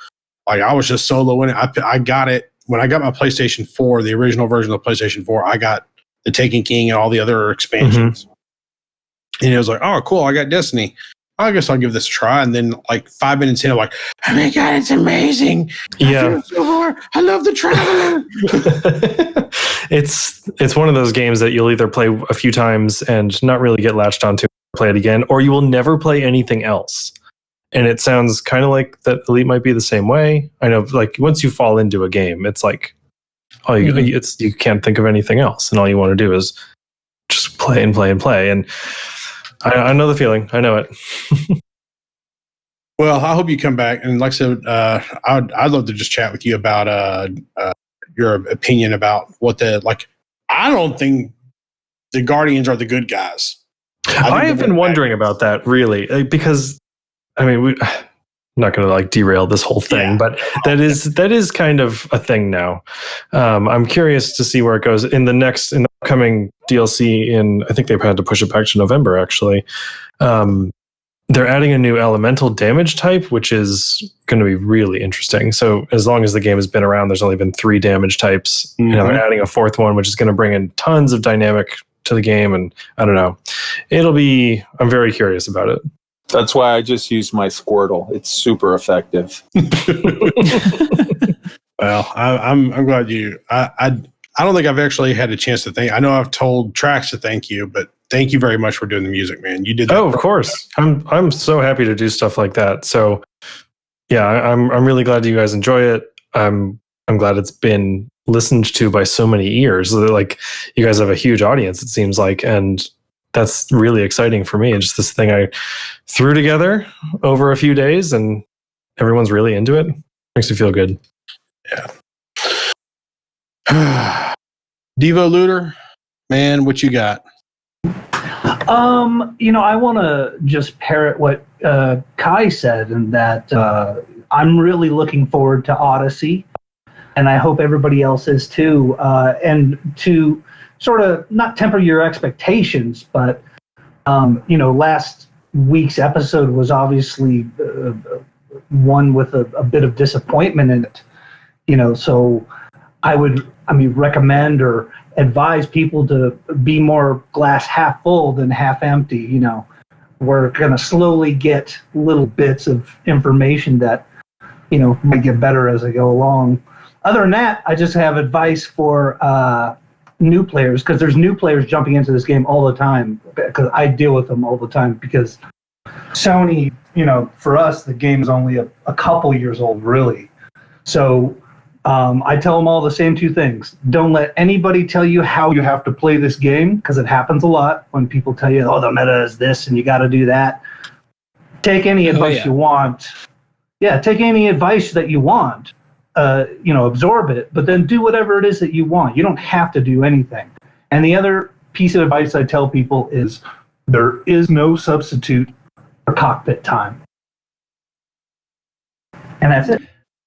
Speaker 3: like I was just solo in it. I got it when I got my PlayStation 4, the original version of the PlayStation 4. I got the Taken King and all the other expansions, and it was like, oh, cool, I got Destiny. I guess I'll give this a try. And then like 5 minutes in, I'm like, oh my God, it's amazing.
Speaker 7: Yeah.
Speaker 3: I love the Traveler.
Speaker 7: It's one of those games that you'll either play a few times and not really get latched onto, play it again, or you will never play anything else. And it sounds kind of like that Elite might be the same way. I know, like once you fall into a game, it's like, you can't think of anything else. And all you want to do is just play and play and play. And I know the feeling. I know it.
Speaker 3: Well, I hope you come back. And like I said, I'd love to just chat with you about your opinion about what I don't think the Guardians are the good guys.
Speaker 7: I have been wondering about that, really, because, I mean, I'm not going to like derail this whole thing, but that is kind of a thing now. I'm curious to see where it goes in the upcoming DLC. I think they've had to push it back to November. Actually, they're adding a new elemental damage type, which is going to be really interesting. So as long as the game has been around, there's only been 3 damage types. You know, they're adding a 4th one, which is going to bring in tons of dynamic to the game. And I don't know, I'm very curious about it.
Speaker 6: That's why I just use my Squirtle. It's super effective.
Speaker 3: Well, I'm glad you. I don't think I've actually had a chance to thank. I know I've told Trax to thank you, but thank you very much for doing the music, man. You did that.
Speaker 7: Oh, of course. I'm so happy to do stuff like that. So yeah, I'm really glad you guys enjoy it. I'm glad it's been listened to by so many ears. Like you guys have a huge audience, it seems like, and that's really exciting for me. It's just this thing I threw together over a few days, and everyone's really into it. Makes me feel good.
Speaker 3: Yeah. Devo Looter, man, what you got?
Speaker 9: I want to just parrot what Kai said, and that I'm really looking forward to Odyssey, and I hope everybody else is too. And to sort of not temper your expectations, but last week's episode was obviously one with a bit of disappointment in it. So I would recommend or advise people to be more glass half full than half empty. We're going to slowly get little bits of information that might get better as I go along. Other than that, I just have advice for new players, because there's new players jumping into this game all the time, because I deal with them all the time, because Sony, for us, the game is only a couple years old, really. So I tell them all the same 2 things. Don't let anybody tell you how you have to play this game, because it happens a lot when people tell you, oh, the meta is this and you got to do that. Take any advice you want. Yeah, take any advice that you want. Absorb it, but then do whatever it is that you want. You don't have to do anything. And the other piece of advice I tell people is there is no substitute for cockpit time. And that's it.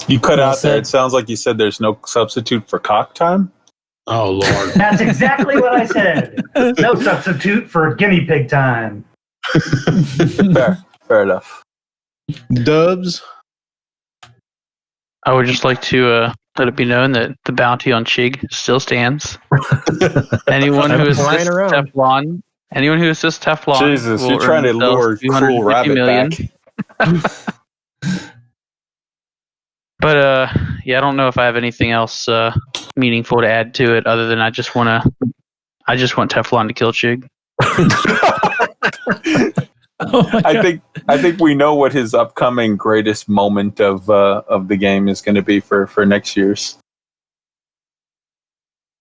Speaker 6: You cut out there. It sounds like you said there's no substitute for cock time.
Speaker 3: Oh, Lord.
Speaker 9: That's exactly what I said. No substitute for guinea pig time.
Speaker 6: Fair enough.
Speaker 3: Dubs?
Speaker 10: I would just like to let it be known that the bounty on Chig still stands. Anyone who assists Teflon,
Speaker 6: Jesus, you're trying to lure Cool Rabbit back.
Speaker 10: But I don't know if I have anything else meaningful to add to it, other than I just want Teflon to kill Chig.
Speaker 6: I think we know what his upcoming greatest moment of the game is going to be for next year's.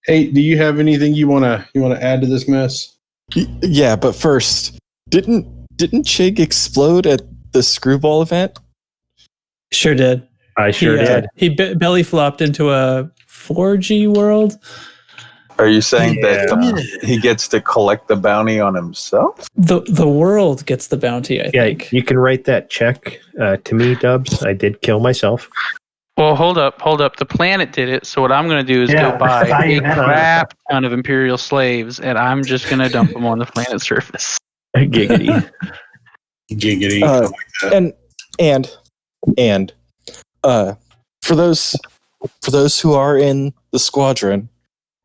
Speaker 3: Hey, do you have anything you want to add to this mess?
Speaker 8: Yeah, but first, didn't Chig explode at the Screwball event?
Speaker 4: Sure did.
Speaker 11: I sure did.
Speaker 4: He belly flopped into a 4G world.
Speaker 6: Are you saying that he gets to collect the bounty on himself?
Speaker 4: The world gets the bounty, I think.
Speaker 11: You can write that check to me, Dubs. I did kill myself.
Speaker 10: Well, hold up. The planet did it. So what I'm going to do is go buy a crap ton of Imperial slaves, and I'm just going to dump them on the planet's surface.
Speaker 11: Giggity.
Speaker 3: Giggity.
Speaker 8: And for those who are in the squadron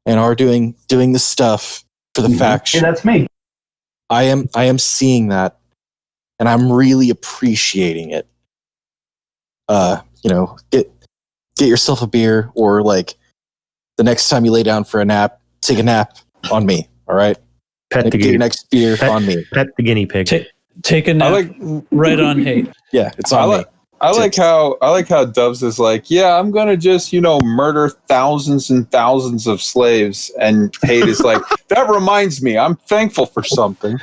Speaker 8: and are doing this stuff for the faction,
Speaker 9: that's me.
Speaker 8: I am seeing that, and I'm really appreciating it. Get yourself a beer, or like the next time you lay down for a nap, take a nap on me. All right,
Speaker 11: Pet the
Speaker 8: get your next beer on me.
Speaker 11: Pet the guinea pig.
Speaker 4: Take a nap right on Hate.
Speaker 8: Yeah, it's on me.
Speaker 6: I like how Dubs is like, yeah, I'm gonna just murder thousands and thousands of slaves, and Hate is like, that reminds me, I'm thankful for something.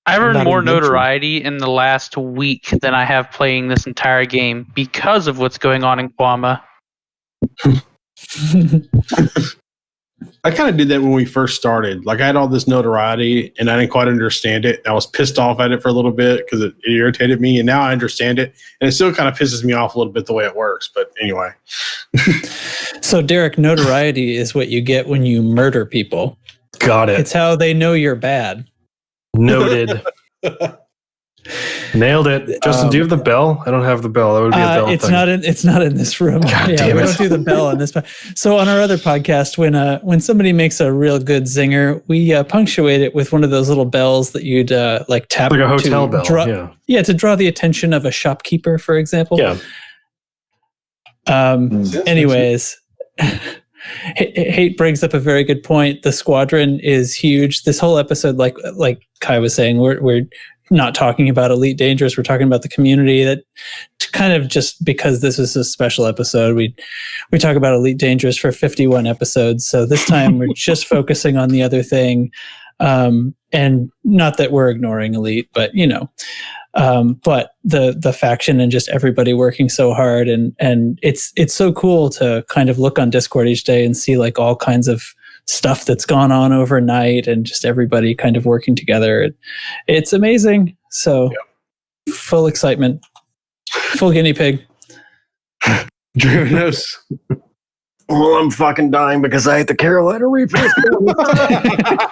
Speaker 10: I've earned
Speaker 8: Not
Speaker 10: more
Speaker 8: even mentioned.
Speaker 10: notoriety in the last week than I have playing this entire game because of what's going on in Kwama.
Speaker 3: I kind of did that when we first started. Like, I had all this notoriety and I didn't quite understand it. I was pissed off at it for a little bit because it irritated me, and now I understand it, and it still kind of pisses me off a little bit the way it works. But anyway.
Speaker 4: So, Derek, notoriety is what you get when you murder people.
Speaker 7: Got it.
Speaker 4: It's how they know you're bad.
Speaker 7: Noted. Nailed it. Justin, do you have the bell? I don't have the bell. That would be a bell
Speaker 4: it's
Speaker 7: thing.
Speaker 4: It's not in this room.
Speaker 7: God
Speaker 4: Yeah,
Speaker 7: damn
Speaker 4: we
Speaker 7: it.
Speaker 4: don't do the bell on this. So on our other podcast, when somebody makes a real good zinger, we punctuate it with one of those little bells that you'd like tap,
Speaker 7: Like a hotel bell.
Speaker 4: to draw the attention of a shopkeeper, for example.
Speaker 7: Yeah.
Speaker 4: Anyways, Hate brings up a very good point. The squadron is huge. This whole episode, like Kai was saying, we're not talking about Elite Dangerous. We're talking about the community. That kind of, just because this is a special episode, we talk about Elite Dangerous for 51 episodes. So this time we're just focusing on the other thing. And not that we're ignoring Elite, but but the faction and just everybody working so hard, and it's so cool to kind of look on Discord each day and see like all kinds of stuff that's gone on overnight, and just everybody kind of working together. It's amazing. So full excitement, full guinea pig.
Speaker 3: Drivenos.
Speaker 11: Well, I'm fucking dying because I hate the Carolina Reapers.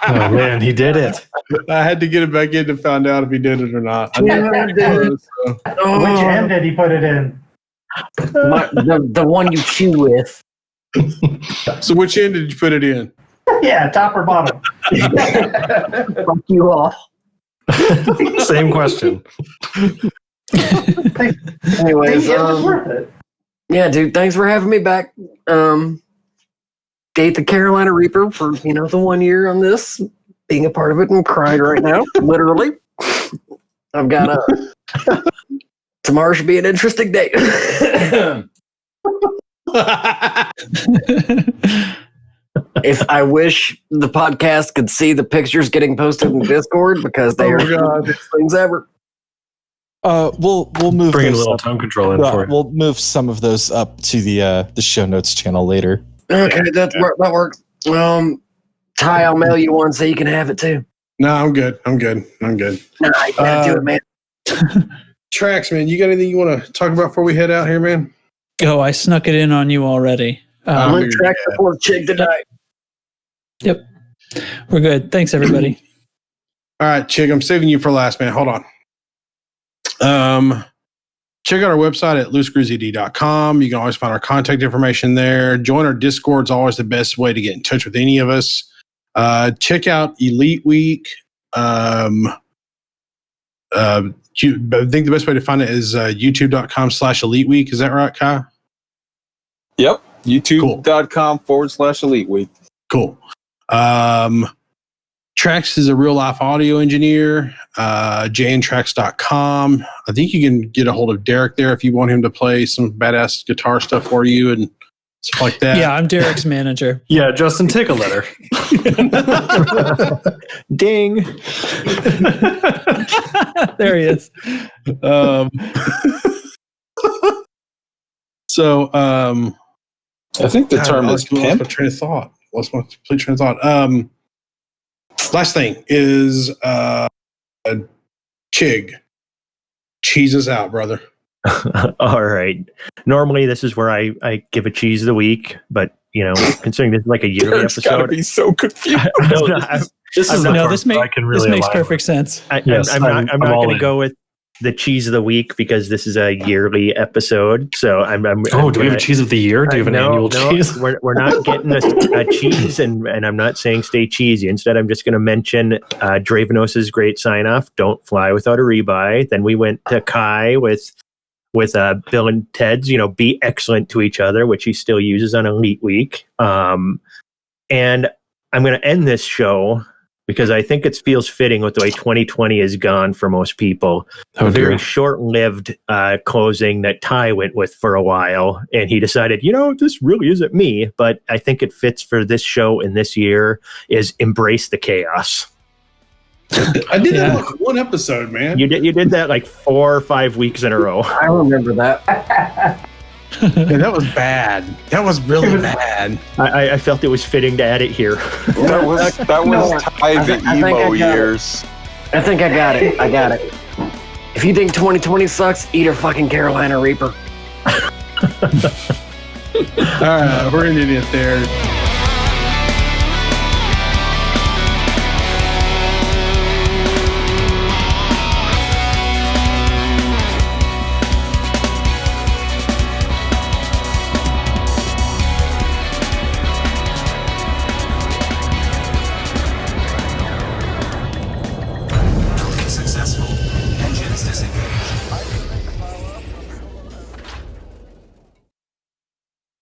Speaker 7: Oh man, he did it.
Speaker 3: I had to get it back in to find out if he did it or not.
Speaker 9: Which end did he put it in?
Speaker 11: The one you chew with.
Speaker 3: So which end did you put it in?
Speaker 9: Yeah, top or bottom?
Speaker 11: Fuck you all.
Speaker 7: Same question.
Speaker 11: Anyways,
Speaker 9: it was worth it.
Speaker 11: yeah, dude, thanks for having me back. Date the Carolina Reaper for the 1 year on this, being a part of it. I'm crying right now, literally. I've got tomorrow should be an interesting day. If I wish the podcast could see the pictures getting posted in Discord, because they are the best things ever.
Speaker 8: We'll move.
Speaker 7: Bring a
Speaker 8: those
Speaker 7: little
Speaker 8: up.
Speaker 7: tone control in for it.
Speaker 8: We'll move some of those up to the show notes channel later.
Speaker 11: Okay, that works. Ty, I'll mail you one so you can have it too.
Speaker 3: No, I'm good. Nah, you
Speaker 11: gotta do it, man.
Speaker 3: Trax, man, you got anything you want to talk about before we head out here, man?
Speaker 4: Oh, I snuck it in on you already.
Speaker 11: I'm on track for Chig tonight.
Speaker 4: Yep. We're good. Thanks, everybody.
Speaker 3: All right, Chig, I'm saving you for last, man. Hold on. Check out our website at loosegrizzyd.com. You can always find our contact information there. Join our Discord is always the best way to get in touch with any of us. Check out Elite Week. I think the best way to find it is youtube.com/Elite Week. Is that right, Kai?
Speaker 6: Yep. YouTube.com/Elite Week.
Speaker 3: Cool. Trax is a real life audio engineer. jntrax.com. I think you can get a hold of Derek there if you want him to play some badass guitar stuff for you and stuff like that.
Speaker 4: Yeah, I'm Derek's manager.
Speaker 7: Yeah, Justin, take a letter.
Speaker 11: Ding.
Speaker 4: There he is.
Speaker 3: So,
Speaker 6: I think the term is
Speaker 3: lost my
Speaker 6: pimp.
Speaker 3: train of thought. Lost my complete train of thought. Last thing is Chig. Cheese us out, brother.
Speaker 11: All right. Normally, this is where I give a cheese of the week, but considering this is like a yearly
Speaker 6: Eric's gotta
Speaker 11: episode,
Speaker 6: be so confused.
Speaker 4: This makes perfect sense.
Speaker 11: I'm not going to go with the cheese of the week because this is a yearly episode. So
Speaker 7: do we have a cheese of the year? Do you have an annual cheese?
Speaker 11: We're not getting a cheese, and I'm not saying stay cheesy. Instead, I'm just going to mention Dravenos' great sign off. Don't fly without a rebuy. Then we went to Kai with Bill and Ted's, be excellent to each other, which he still uses on Elite Week. And I'm going to end this show because I think it feels fitting with the way 2020 is gone for most people. A very short-lived closing that Ty went with for a while, and he decided, this really isn't me, but I think it fits for this show and this year is embrace the chaos.
Speaker 3: I did that like one episode, man.
Speaker 11: You did that like 4 or 5 weeks in a row.
Speaker 5: I remember that.
Speaker 3: Yeah, that was bad. That was really bad.
Speaker 11: I felt it was fitting to add it here.
Speaker 6: That was Ty the emo years.
Speaker 5: I think I got it. If you think 2020 sucks, eat a fucking Carolina Reaper.
Speaker 3: All right, we're ending it there.